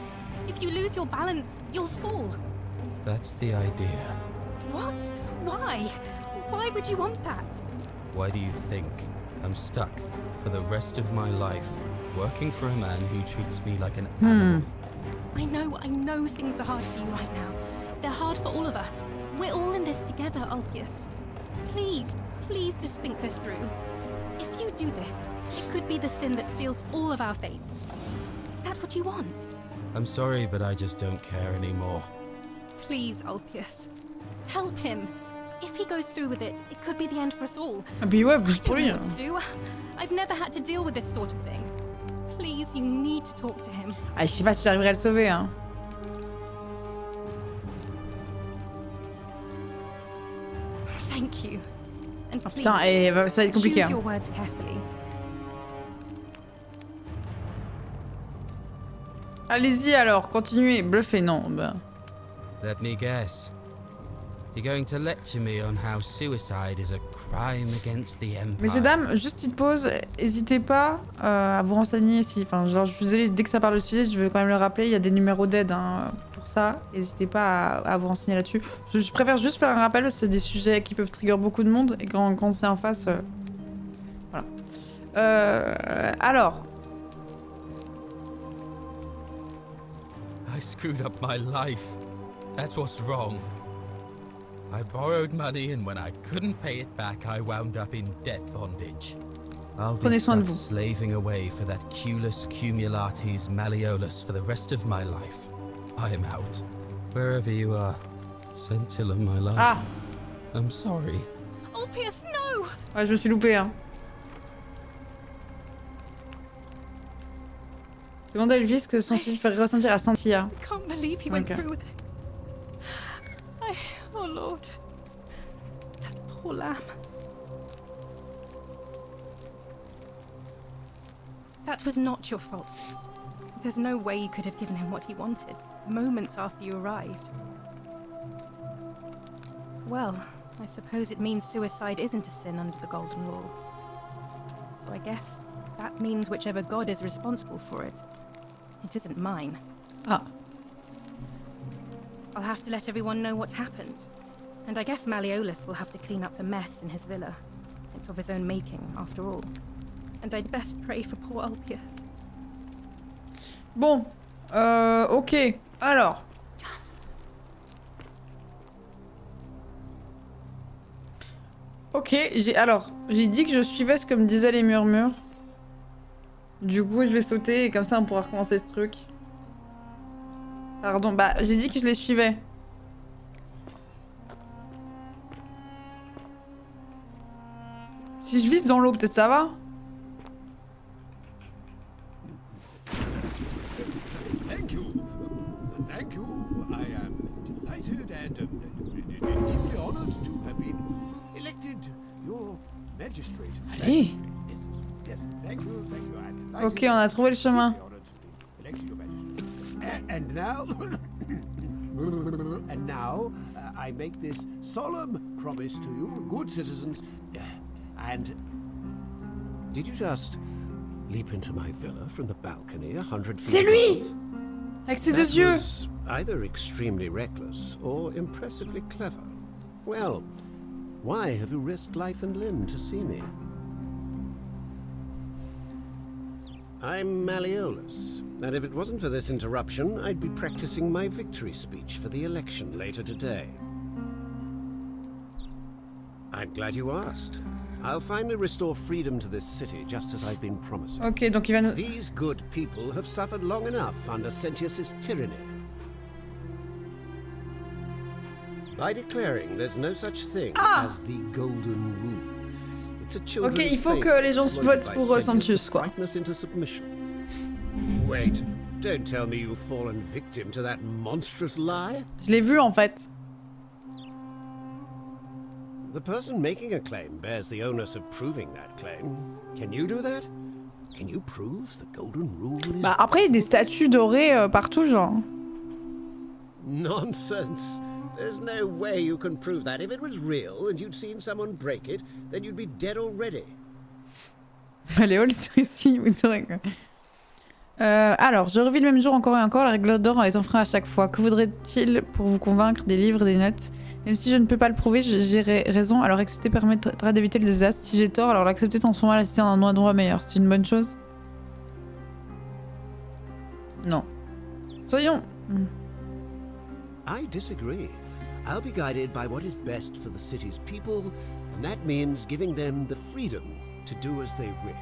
[SPEAKER 14] If you lose your balance, you'll fall.
[SPEAKER 15] That's the idea.
[SPEAKER 14] What? Why? Why would you want that?
[SPEAKER 15] Why do you think I'm stuck for the rest of my life working for a man who treats me like an animal?
[SPEAKER 14] I know things are hard for you right now. They're hard for all of us. We're all in this together, Orpheus. Please just think this through. If you do this, it could be the sin that seals all of our fates. Is that what you want?
[SPEAKER 15] I'm sorry, but I just don't care anymore.
[SPEAKER 14] Please, Orpheus. Help him. If he goes through with it, it could be the end for us all.
[SPEAKER 1] Ah puis ouais,
[SPEAKER 14] I
[SPEAKER 1] plus pour
[SPEAKER 14] don't
[SPEAKER 1] lui.
[SPEAKER 14] know what to do. I've never had to deal with this sort of thing. Please, you need to talk to him.
[SPEAKER 1] Ah, je sais pas si j'arriverai à le sauver, hein.
[SPEAKER 14] Thank you. And
[SPEAKER 1] Oh,
[SPEAKER 14] please,
[SPEAKER 1] putain, ça va être compliqué.
[SPEAKER 14] choose
[SPEAKER 1] Hein.
[SPEAKER 14] your words carefully.
[SPEAKER 1] Allez-y alors, continuez, bluffez, non. Bah.
[SPEAKER 15] Let me guess. You're going to lecture me on how suicide is a crime against the Empire.
[SPEAKER 1] Messieurs, dames, juste petite pause. N'hésitez pas à vous renseigner si... Enfin, genre, je suis désolée, dès que ça parle de suicide, je veux quand même le rappeler, il y a des numéros d'aide hein, pour ça. N'hésitez pas à vous renseigner là-dessus. Je préfère juste faire un rappel, parce que c'est des sujets qui peuvent trigger beaucoup de monde, et quand c'est en face... Voilà. Alors...
[SPEAKER 15] I screwed up my life. That's what's wrong. I borrowed money, and when I couldn't pay it back, I wound up in debt bondage. I'll be stuck slaving away for that Culus Cumulatis Malleolus for the rest of my life. I am out. Wherever you are, Scintilla, my love.
[SPEAKER 1] Ah!
[SPEAKER 15] I'm sorry.
[SPEAKER 14] Orpheus, no!
[SPEAKER 1] Ouais, je me suis loupée, hein. Demande à Elvis que son style fait ressentir à Cynthia.
[SPEAKER 14] I can't believe he went through with it. Oh Lord, that poor lamb. That was not your fault. There's no way you could have given him what he wanted, moments after you arrived. Well, I suppose it means suicide isn't a sin under the Golden Rule. So I guess that means whichever god is responsible for it. It isn't mine.
[SPEAKER 1] Ah.
[SPEAKER 14] I'll have to let everyone know what happened. And I guess Malleolus will have to clean up the mess in his villa. It's of his own making, after all. And I'd best pray for poor Orpheus.
[SPEAKER 1] Bon. Ok. Alors. Ok, j'ai dit que je suivais ce que me disaient les murmures. Du coup, je vais sauter et comme ça on pourra recommencer ce truc. Pardon, bah j'ai dit que je les suivais. Si je vise dans l'eau, peut-être ça va?
[SPEAKER 16] Thank you. Thank you. I am delighted and deeply honored to have been elected your magistrate.
[SPEAKER 1] Allez.
[SPEAKER 16] Yes, thank you, thank you.
[SPEAKER 1] Ok, on a trouvé le chemin.
[SPEAKER 16] And now, I make this solemn promise to you, good citizens. And did you just leap into my villa from the balcony 100 feet?
[SPEAKER 1] C'est lui! Avec ses deux yeux.
[SPEAKER 16] Either extremely reckless or impressively clever. Well, why have you risked life and limb to see me? I'm Malleolus, and if it wasn't for this interruption, I'd be practicing my victory speech for the election later today. I'm glad you asked. I'll finally restore freedom to this city, just as I've been promising.
[SPEAKER 1] Ok, donc il va nous...
[SPEAKER 16] These good people have suffered long enough under Sentius's tyranny. By declaring there's no such thing as the Golden Rule. Ok, il faut que les gens votent pour Sentius, quoi. Wait, Don't tell me you've fallen victim to that monstrous lie.
[SPEAKER 1] Je l'ai vu en fait.
[SPEAKER 16] The person making a claim bears the onus of proving that claim. Can you do that? Can you prove the golden rule is...
[SPEAKER 1] Bah après, il y a des statues dorées partout, genre.
[SPEAKER 16] Nonsense. There's no way you can prove that. If it was real and you'd seen someone break it, then you'd be dead already.
[SPEAKER 1] Léo, c'est aussi, oui, c'est vrai que... alors, je revis le même jour encore et encore, la règle d'or est enfreinte à chaque fois. Que vaudrait-il pour vous convaincre? Des livres, des notes? Même si je ne peux pas le prouver, j'ai raison, alors accepter permettra d'éviter le désastre. Si j'ai tort, alors l'accepter transformera la cité en un endroit meilleur. C'est une bonne chose? Non. Soyons...
[SPEAKER 16] I disagree. I'll be guided by what is best for the city's people, and that means giving them the freedom to do as they wish.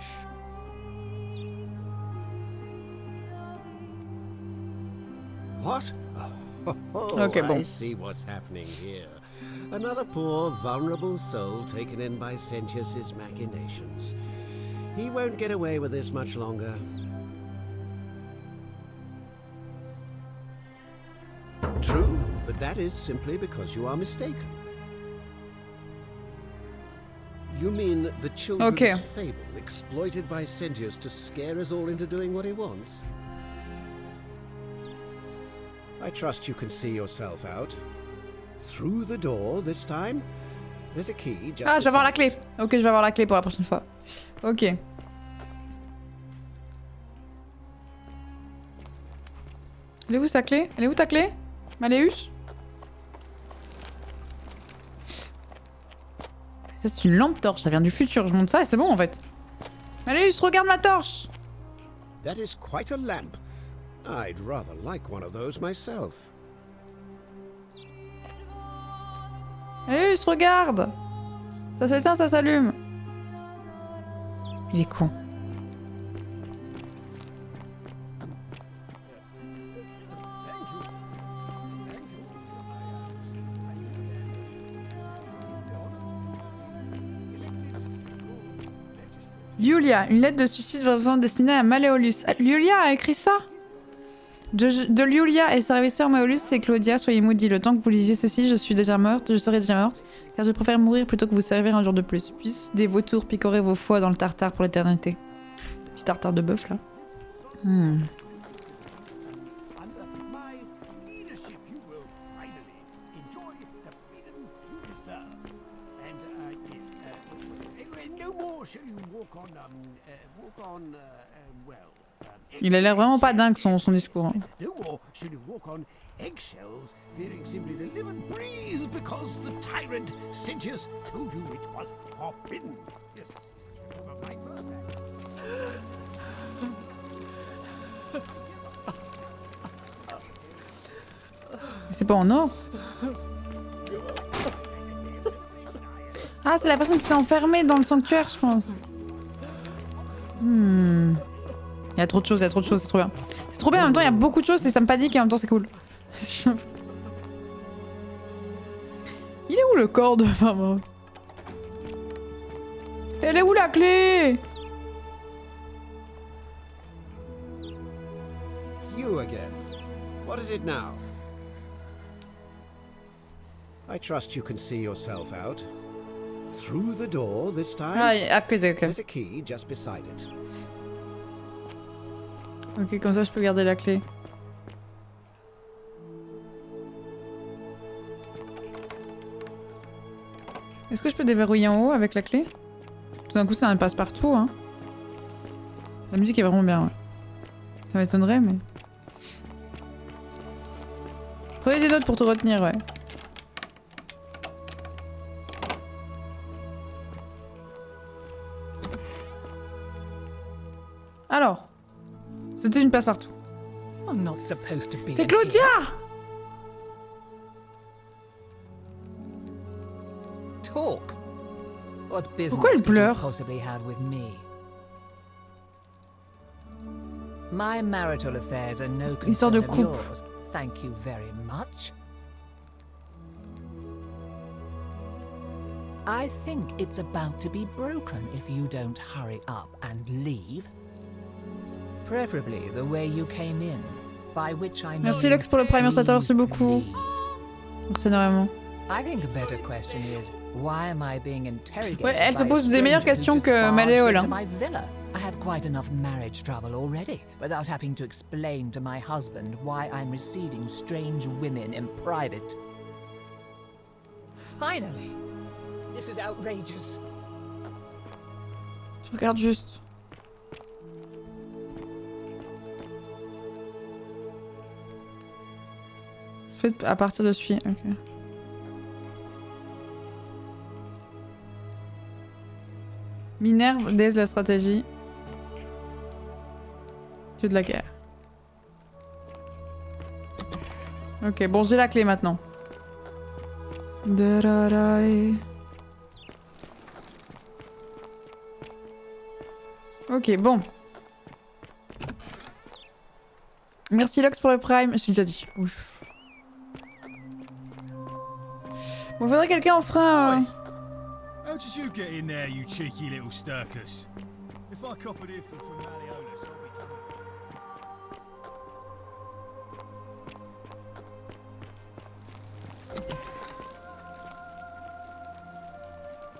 [SPEAKER 16] What? Oh,
[SPEAKER 1] okay, bon.
[SPEAKER 16] I see what's happening here. Another poor, vulnerable soul taken in by Sentius's machinations. He won't get away with this much longer. True, but that is simply because you are mistaken. You mean the children's fable exploited by Sentius to scare us all into doing what he wants? I trust you can see yourself out. Through the door this time. There's a key just...
[SPEAKER 1] Ah, je vais avoir la clé. Ok, je vais avoir la clé pour la prochaine fois. Ok. Elle est où sa clé? Elle est où ta clé? Maléus? Ça c'est une lampe torche, ça vient du futur. Je monte ça et c'est bon en fait. Maléus, regarde ma torche!
[SPEAKER 16] That is quite a lamp. I'd rather like one of those myself.
[SPEAKER 1] Maléus, regarde! Ça s'éteint, ça s'allume. Il est con. Liulia, une lettre de suicide vraiment destinée à Maléolus. Ah, Liulia a écrit ça? De Liulia et sa ravisseur Maléolus, c'est Claudia, soyez maudits. Le temps que vous lisiez ceci, je serai déjà morte, car je préfère mourir plutôt que vous servir un jour de plus. Puissent des vautours picorer vos foies dans le tartare pour l'éternité. Petit tartare de bœuf là. Il a l'air vraiment pas dingue son discours. Hein. C'est pas en or? Ah, c'est la personne qui s'est enfermée dans le sanctuaire, je pense. Il y a trop de choses, c'est trop bien. C'est trop bien, en même temps il y a beaucoup de choses et ça me panique et en même temps c'est cool. Il est où le corps de maman? Elle est où la clé?
[SPEAKER 16] You again. What is it now? I trust you can see yourself out. Through the door this time.
[SPEAKER 1] Ah, ok.
[SPEAKER 16] There's a key just beside it.
[SPEAKER 1] Ok, comme ça je peux garder la clé. Est-ce que je peux déverrouiller en haut avec la clé? Tout d'un coup ça me passe partout, hein. La musique est vraiment bien, ouais. Ça m'étonnerait, mais... Prenez des notes pour tout retenir, ouais. Alors, c'était une passe-partout. C'est Claudia!
[SPEAKER 17] Talk. What business
[SPEAKER 1] Pourquoi elle
[SPEAKER 17] could you
[SPEAKER 1] pleure?
[SPEAKER 17] possibly have with me? My marital affairs are no
[SPEAKER 1] Histoire de
[SPEAKER 17] concern of
[SPEAKER 1] couple.
[SPEAKER 17] yours. Thank you very much. I think it's about to be broken if you don't hurry up and leave. preferably the way you came in, by which I mean
[SPEAKER 1] Merci Lux pour le prime, ça t'a remercie beaucoup. Merci énormément.
[SPEAKER 17] I think a better question is why am I being interrogated?
[SPEAKER 1] Ouais, elle se
[SPEAKER 17] by a
[SPEAKER 1] pose des meilleures
[SPEAKER 17] stranger who
[SPEAKER 1] questions
[SPEAKER 17] just
[SPEAKER 1] que
[SPEAKER 17] barged
[SPEAKER 1] Maléole.
[SPEAKER 17] into my villa? I have quite enough marriage trouble already without having to explain to my husband why I'm receiving strange women in private. Finally, this is outrageous.
[SPEAKER 1] Je regarde juste. Faites à partir de celui. Ok. Minerve, déesse de la stratégie. Dieu de la guerre. Ok, bon, j'ai la clé maintenant. Ok, bon. Merci Lux pour le prime. J'ai déjà dit. Ouf. Bon, faudrait quelqu'un en frein.
[SPEAKER 4] How did you get in there, you cheeky little sturkus? If I cop an earful from Malleolus, I'll be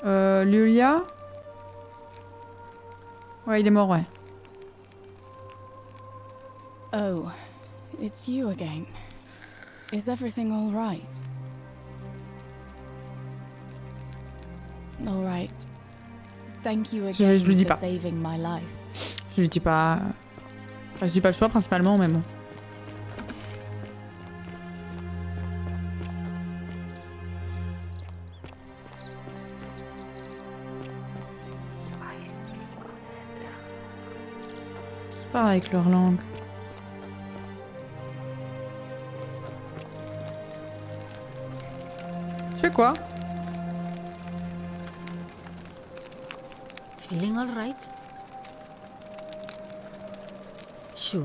[SPEAKER 4] coming.
[SPEAKER 1] Lulia. Ouais, il est mort, ouais.
[SPEAKER 13] Oh, it's you again. Is everything all right? All right. Thank you again
[SPEAKER 1] Je lui dis
[SPEAKER 13] for
[SPEAKER 1] pas.
[SPEAKER 13] saving my life.
[SPEAKER 1] Je lui dis pas. Enfin, je dis pas le choix principalement, mais bon. Je parle avec leur langue. Tu fais quoi?
[SPEAKER 7] Feeling all right? Sure.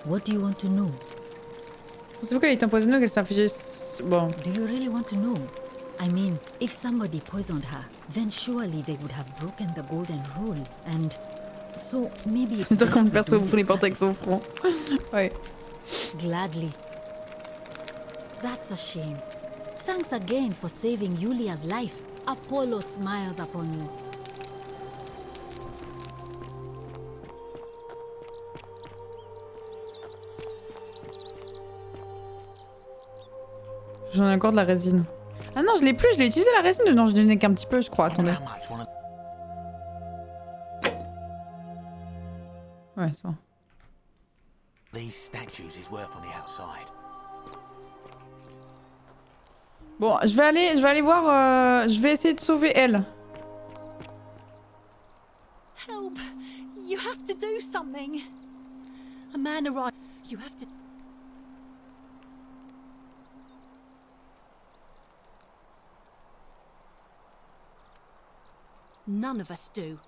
[SPEAKER 7] What do you want to know?
[SPEAKER 1] Pensez-vous qu'elle est empoisonnée ou qu'elle s'infligeait... Bon.
[SPEAKER 7] Do you really want to know? I mean, if somebody poisoned her, then surely they would have broken the golden rule, and so maybe it's
[SPEAKER 1] C'est sûr
[SPEAKER 7] best
[SPEAKER 1] qu'on
[SPEAKER 7] we
[SPEAKER 1] perso
[SPEAKER 7] don't
[SPEAKER 1] vous les porte avec
[SPEAKER 7] discuss
[SPEAKER 1] son front. Ouais.
[SPEAKER 7] Gladly. That's a shame. Thanks again for saving Yulia's life. Apollo smiles upon you.
[SPEAKER 1] J'en ai encore de la résine. Ah non, je l'ai plus, je l'ai utilisé la résine. Non, je n'ai qu'un petit peu, je crois. Attendez. Ouais, c'est bon. Bon, je vais aller voir. Je vais essayer de sauver elle.
[SPEAKER 11] Help! You have to do something. A man arrived. You have to. None of us do.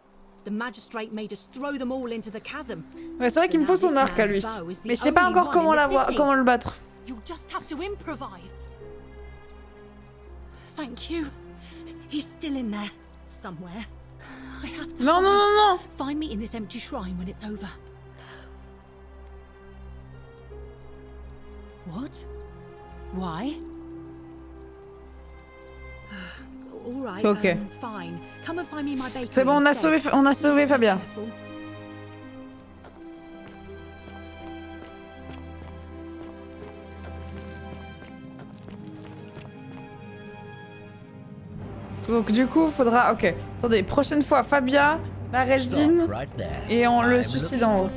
[SPEAKER 11] The magistrate made us throw them all into the chasm.
[SPEAKER 1] Ouais, c'est vrai qu'il me faut son arc à lui. Mais je sais pas encore comment comment le battre.
[SPEAKER 11] You'll just have to improvise. Thank you. He's still in there somewhere. I have to.
[SPEAKER 1] Non, non, non, non.
[SPEAKER 11] Find me in this empty shrine when it's over. What? Why? All right.
[SPEAKER 1] Ok.
[SPEAKER 11] Fine. Come and find me my bakery.
[SPEAKER 1] C'est bon, on a sauvé Fabien. Donc du coup, faudra... Ok. Attendez, prochaine fois, Fabia, la résine, et on le suicide en haut.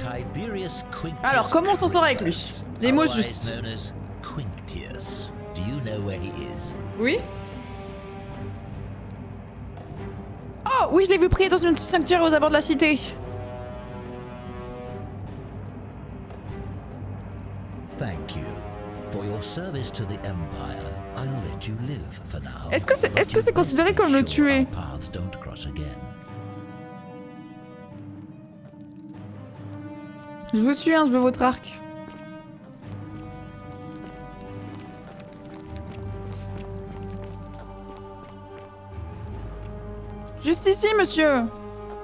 [SPEAKER 1] Alors, comment on s'en sort avec lui? Les mots justes. Oui? Oh, oui, je l'ai vu prier dans une petite sanctuaire aux abords de la cité.
[SPEAKER 3] Thank you. For your service to the Empire, I'll let you live for now.
[SPEAKER 1] Est-ce que c'est considéré comme le tuer?
[SPEAKER 3] Paths don't cross again.
[SPEAKER 1] Je vous suis, hein, je veux votre arc. Juste ici, monsieur.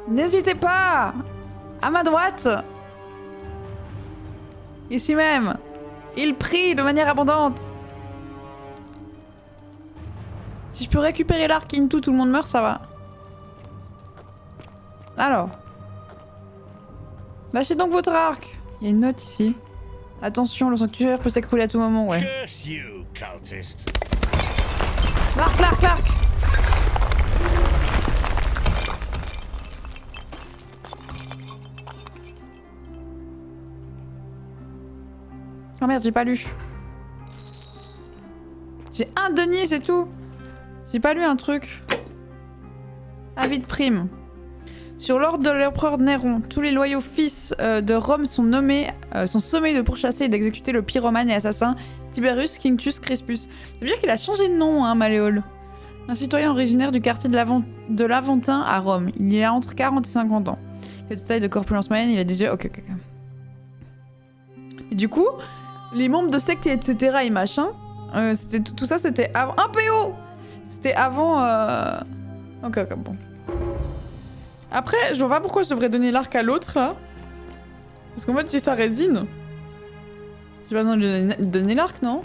[SPEAKER 1] N'hésitez pas. À ma droite. Ici même. Il prie de manière abondante. Si je peux récupérer l'arc into, tout le monde meurt, ça va. Alors. Lâchez donc votre arc. Il y a une note ici. Attention, le sanctuaire peut s'écrouler à tout moment, ouais.
[SPEAKER 3] Curse you, cultist.
[SPEAKER 1] L'arc, l'arc, l'arc. Oh merde, j'ai pas lu. J'ai un denier, c'est tout. J'ai pas lu un truc. Avis de prime. Sur l'ordre de l'empereur Néron, tous les loyaux fils de Rome sont sommés de pourchasser et d'exécuter le pyromane et assassin Tiberius Quinctius Crispus. Ça veut dire qu'il a changé de nom, hein, Malléole. Un citoyen originaire du quartier de l'Aventin à Rome. Il y a entre 40 et 50 ans. Il a de taille de corpulence moyenne, il a des yeux... Ok. Et du coup, les membres de secte et etc. et machin, tout ça c'était avant... Un PO. C'était avant... Ok, bon. Après, je vois pas pourquoi je devrais donner l'arc à l'autre, là. Parce qu'en fait, j'ai sa résine. J'ai pas besoin de donner l'arc, non?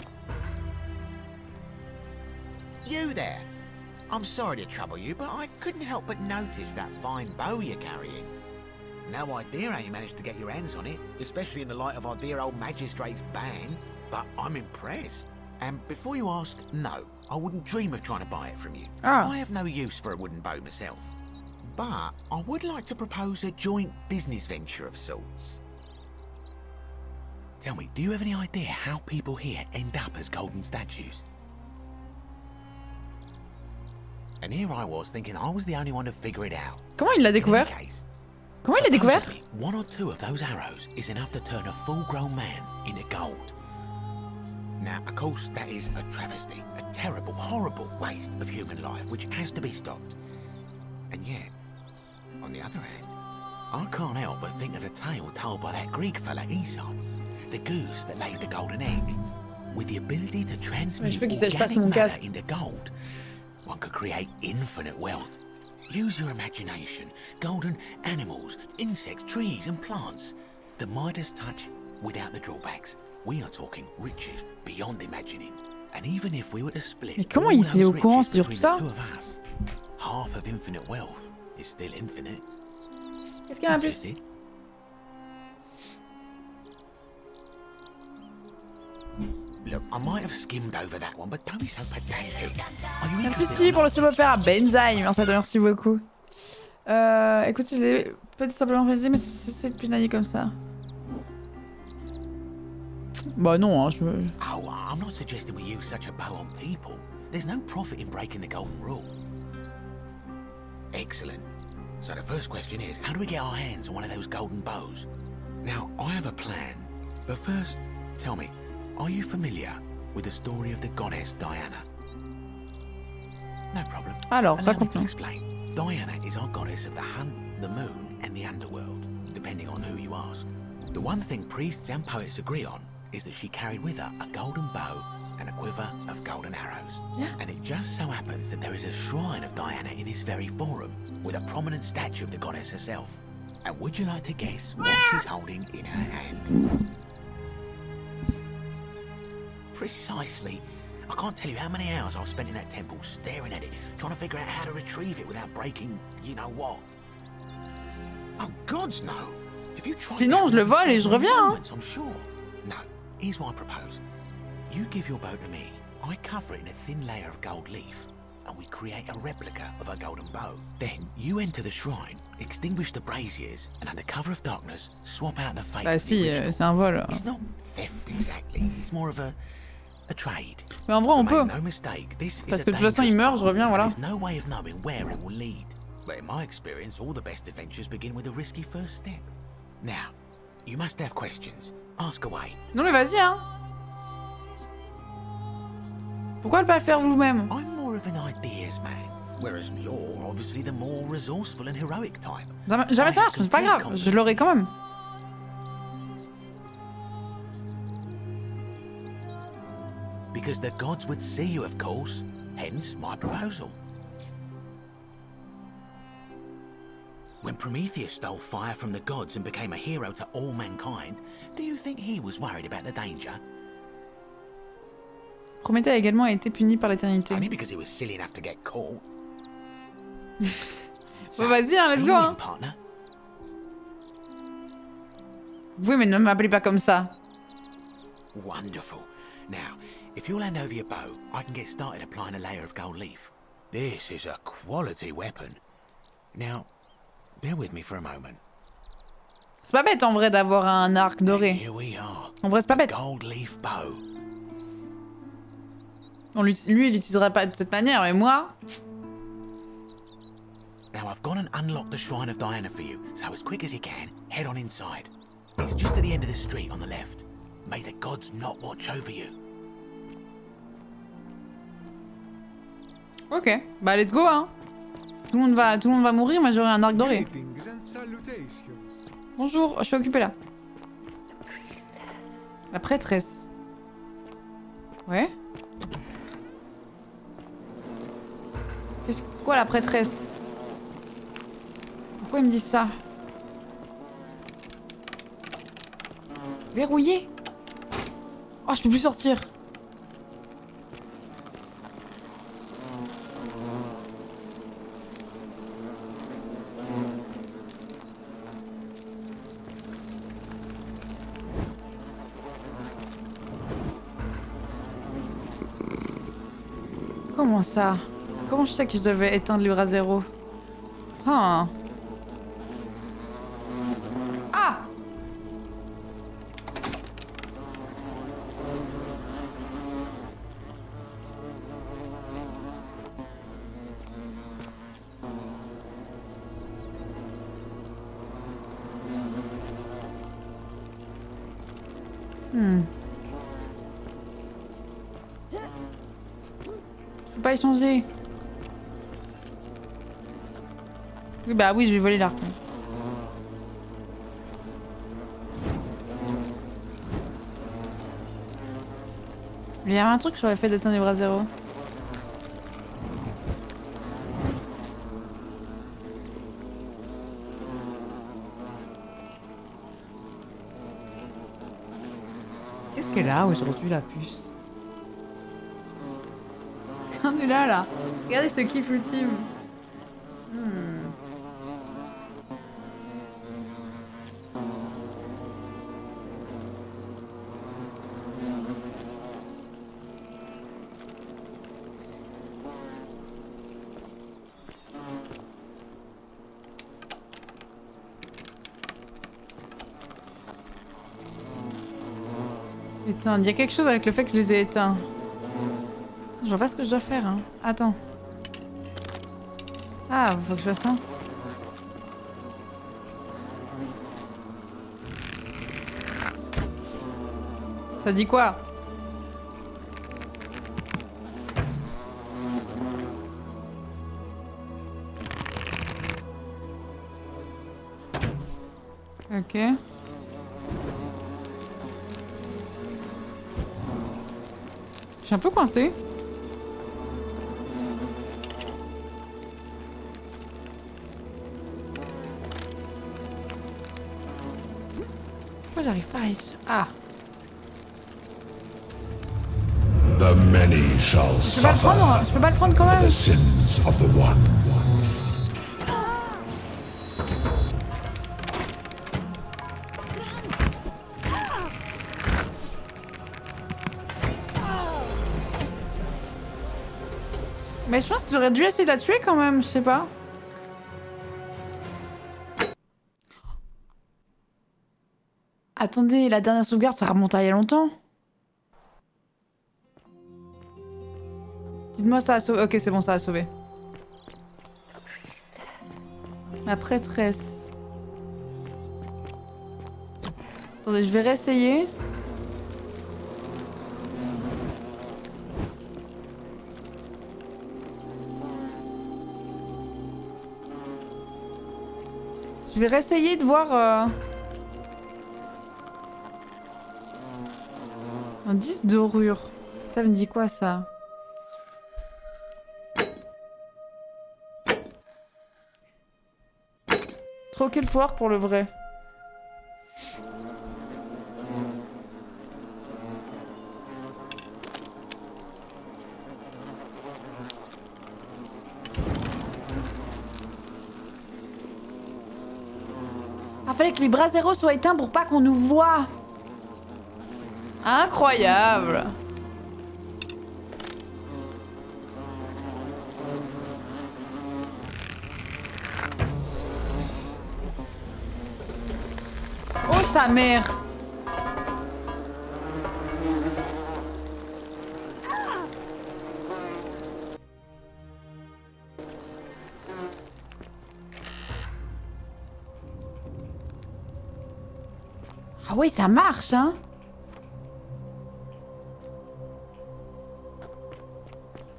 [SPEAKER 8] You there. I'm sorry to trouble you, but I couldn't help but notice that fine bow you're carrying. No idea how you managed to get your hands on it, especially in the light of our dear old magistrate's ban, but I'm impressed. And before you ask, no, I wouldn't dream of trying to buy it from you. I have no use for a wooden bow myself. But I would like to propose a joint business venture of sorts. Tell me, do you have any idea how people here end up as golden statues? And here I was thinking I was the only one to figure it out.
[SPEAKER 1] Comment il l'a découvert? Comment il l'a découvert?
[SPEAKER 8] One or two of those arrows is enough to turn a full-grown man into gold. Now, of course, that is a travesty, a terrible, horrible waste of human life, which has to be stopped. And yet, on the other hand, I can't help but think of a tale told by that Greek fella Aesop, the goose that laid the golden egg. With the ability to transmute organic matter into gold, one could create infinite wealth. Use your imagination. Golden animals, insects, trees and plants. The Midas touch without the drawbacks. We are talking riches beyond imagining. And even if we were to split
[SPEAKER 1] Mais comment il est au courant sur tout ça?
[SPEAKER 8] Half of infinite wealth is still infinite.
[SPEAKER 1] Qu'est-ce qu'il y a en plus?
[SPEAKER 8] Look, I might have skimmed over that one, but don't be so pedantic.
[SPEAKER 1] Merci Stevie pour le sub-opéra. Benzaï, merci beaucoup. Écoute, je l'ai peut-être simplement réalisé, mais c'est depuis une année comme ça. Bah non, hein, je veux...
[SPEAKER 8] Oh, I'm not suggesting we use such a bow on people. There's no profit in breaking the golden rule. Excellent. So the first question is, how do we get our hands on one of those golden bows? Now, I have a plan. But first, tell me, are you familiar with the story of the goddess Diana? No problem.
[SPEAKER 1] Alors,
[SPEAKER 8] allow me to
[SPEAKER 1] raconte-nous.
[SPEAKER 8] explain. Diana is our goddess of the hunt, the moon, and the underworld, depending on who you ask. The one thing priests and poets agree on is that she carried with her a golden bow and a quiver of golden arrows.
[SPEAKER 1] Yeah.
[SPEAKER 8] And it just so happens that there is a shrine of Diana in this very forum, with a prominent statue of the goddess herself. And would you like to guess what she's holding in her hand? Precisely. I can't tell you how many hours I've spent in that temple staring at it, trying to figure out how to retrieve it without breaking you-know-what. Oh, gods no! If you try
[SPEAKER 1] Sinon, je le vole et je reviens, hein.
[SPEAKER 8] I'm sure. No, here's what I propose. You give your bow to me, I cover it in a thin layer of gold leaf, and we create a replica of a golden bow. Then, you enter the shrine, extinguish the braziers, and under cover of darkness, swap out the fake
[SPEAKER 1] Bah si, c'est un vol.
[SPEAKER 8] It's not theft exactly, it's more of a trade.
[SPEAKER 1] Mais en vrai, on peut.
[SPEAKER 8] No mistake, this
[SPEAKER 1] Parce
[SPEAKER 8] is
[SPEAKER 1] que
[SPEAKER 8] a
[SPEAKER 1] de toute façon, il meurt, je reviens, voilà.
[SPEAKER 8] There's no way of knowing where it will lead. But in my experience, all the best adventures begin with a risky first step. Now, you must have questions. Ask away.
[SPEAKER 1] Non mais vas-y, hein. Pourquoi ne pas le faire vous-même?
[SPEAKER 8] I'm more of an ideas man, whereas you're obviously the more resourceful and heroic type.
[SPEAKER 1] Jamais ça marche, mais c'est pas grave, je l'aurai quand même.
[SPEAKER 8] Because the gods would see you, of course. Hence my proposal. When Prometheus stole fire from the gods and became a hero to all mankind, do you think he was worried about the danger?
[SPEAKER 1] Prométhée a également été puni par l'éternité.
[SPEAKER 8] Only because he was silly enough to get caught.
[SPEAKER 1] Bon, vas-y, hein, let's go, hein.
[SPEAKER 8] Partner?
[SPEAKER 1] Oui, mais ne m'appelez pas comme ça.
[SPEAKER 8] Wonderful. Now, if you'll hand over your bow, I can get started applying a layer of gold leaf. This is a quality weapon. Now, bear with me for a moment.
[SPEAKER 1] C'est pas bête en vrai d'avoir un arc doré.
[SPEAKER 8] Here we are.
[SPEAKER 1] En vrai, c'est pas bête.
[SPEAKER 8] Gold leaf bow.
[SPEAKER 1] Lui, il l'utilisera pas de cette manière, mais moi...
[SPEAKER 8] Now I've gone and unlocked the Shrine of Diana for you, so as quick as you can, head on inside. It's just at the end of the street on the left. May the gods not watch over you.
[SPEAKER 1] Ok, bah let's go, hein. Tout le monde va mourir, moi j'aurai un arc doré. Bonjour, je suis occupée là. La prêtresse. Ouais. Quoi la prêtresse? Pourquoi ils me disent ça? Verrouillé? Oh, je peux plus sortir. Comment ça? Comment je sais que je devais éteindre le à zéro? Ah. Ah! Je peux pas échanger. Oui, bah oui, je vais voler l'arc. Il y a un truc sur le fait d'éteindre les bras zéro. Qu'est-ce qu'elle a aujourd'hui, la puce? On est là. Regardez ce kiff ultime. Éteindre. Il y a quelque chose avec le fait que je les ai éteints. Je vois pas ce que je dois faire, hein. Attends. Ah, faut que je fasse ça. Ça dit quoi? Ok. Je suis un peu coincée. Pourquoi j'arrive pas à... Ah.
[SPEAKER 10] The many shall suffer
[SPEAKER 1] Je peux pas le prendre quand même.
[SPEAKER 10] for the sins of the one.
[SPEAKER 1] Mais je pense que j'aurais dû essayer de la tuer quand même, je sais pas. Attendez, la dernière sauvegarde, ça remonte à il y a longtemps. Dites-moi ça a sauvé. Ok, c'est bon, ça a sauvé. La prêtresse. Attendez, je vais réessayer. Je vais réessayer de voir... Un 10 dorure. Ça me dit quoi, ça? Troquer le foire pour le vrai. Ah, fallait que les braseros soient éteints pour pas qu'on nous voie. Incroyable. Oh sa mère. Ah oui, ça marche, hein.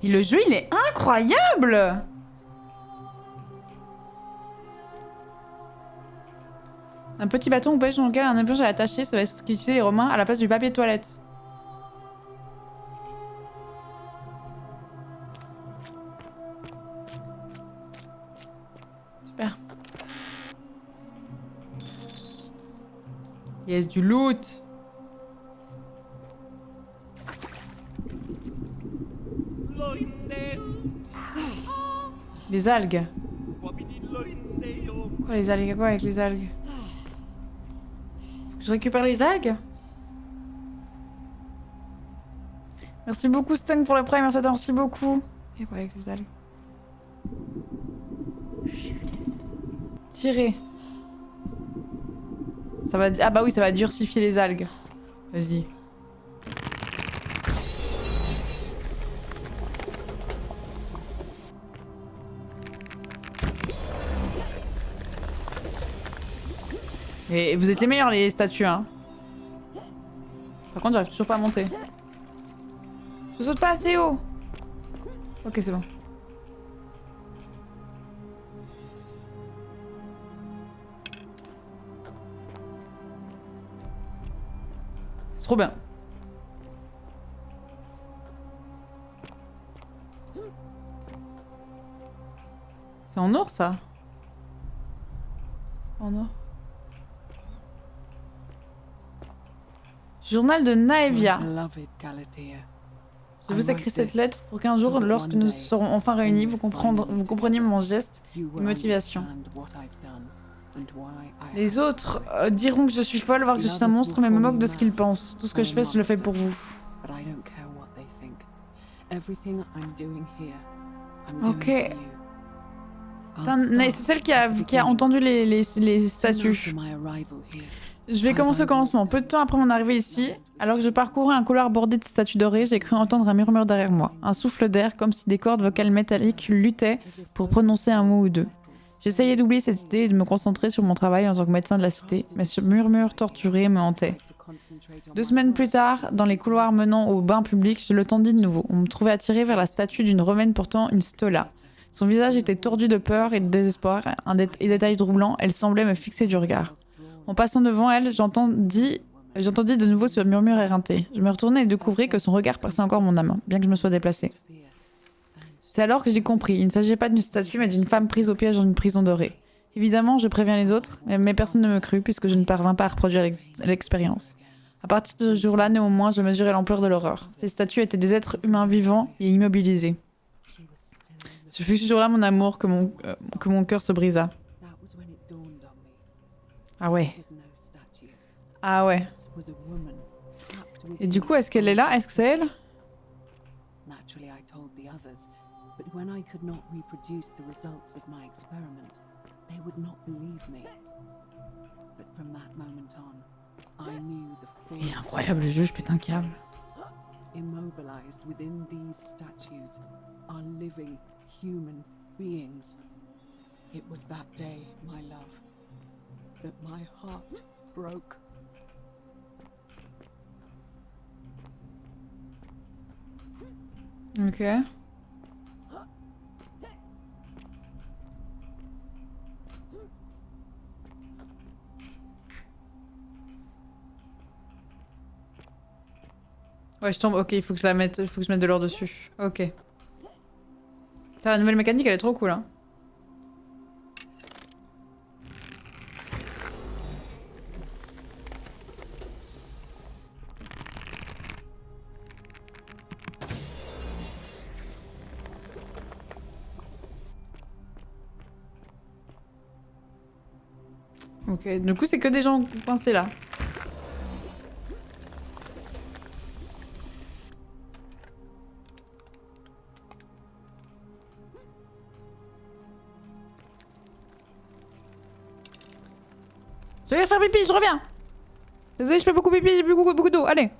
[SPEAKER 1] Et le jeu, il est incroyable. Un petit bâton ou pêche dans lequel un éponge est attaché, ça va être ce qu'utilisaient les Romains à la place du papier de toilette. Super. Yes, du loot. Les algues. Quoi les algues? Quoi avec les algues? Faut que je récupère les algues? Merci beaucoup Stung pour le prime, merci beaucoup. Et quoi avec les algues? Tirer. Ça va... Ah bah oui, ça va durcifier les algues. Vas-y. Et vous êtes les meilleurs les statues, hein. Par contre, j'arrive toujours pas à monter. Je saute pas assez haut. Ok, c'est bon. C'est trop bien. C'est en or, ça? En or. Journal de Naevia. Je vous écris cette lettre pour qu'un jour, lorsque nous serons enfin réunis, vous compreniez mon geste et motivation. Les autres diront que je suis folle, voire que je suis un monstre, mais me moquent de ce qu'ils pensent. Tout ce que je fais, je le fais pour vous. Ok. C'est celle qui a entendu les statues. Je vais commencer au commencement. Peu de temps après mon arrivée ici, alors que je parcourais un couloir bordé de statues dorées, j'ai cru entendre un murmure derrière moi. Un souffle d'air, comme si des cordes vocales métalliques luttaient pour prononcer un mot ou deux. J'essayais d'oublier cette idée et de me concentrer sur mon travail en tant que médecin de la cité, mais ce murmure torturé me hantait. 2 semaines plus tard, dans les couloirs menant au bain public, je le tendis de nouveau. On me trouvait attiré vers la statue d'une romaine portant une stola. Son visage était tordu de peur et de désespoir, et détail troublant, elle semblait me fixer du regard. En passant devant elle, j'entendis de nouveau ce murmure éreinté. Je me retournai et découvris que son regard perçait encore mon âme, bien que je me sois déplacée. C'est alors que j'ai compris, il ne s'agissait pas d'une statue, mais d'une femme prise au piège dans une prison dorée. Évidemment, je préviens les autres, mais personne ne me crut, puisque je ne parvins pas à reproduire l'expérience. À partir de ce jour-là, néanmoins, je mesurais l'ampleur de l'horreur. Ces statues étaient des êtres humains vivants et immobilisés. Ce fut ce jour-là, mon amour, que mon cœur se brisa. Ah ouais. Ah ouais. Et du coup, est-ce qu'elle est là? Est-ce que c'est elle?
[SPEAKER 18] Naturally, I told the others, but when I could not reproduce the results of my experiment, they would not believe me. But from that moment on, I knew the full.
[SPEAKER 1] Il est incroyable, le jeu, je pète un câble.
[SPEAKER 18] Immobilized within these statues are living human beings. It was that day, my love, that my heart broke.
[SPEAKER 1] Ok. Ouais, je tombe. Ok, il faut que je la mette. Il faut que je mette de l'or dessus. Ok. Putain, la nouvelle mécanique, elle est trop cool, hein. Ok, du coup c'est que des gens coincés là. Je vais faire pipi, je reviens. Désolé, je fais beaucoup pipi, j'ai bu beaucoup d'eau, allez.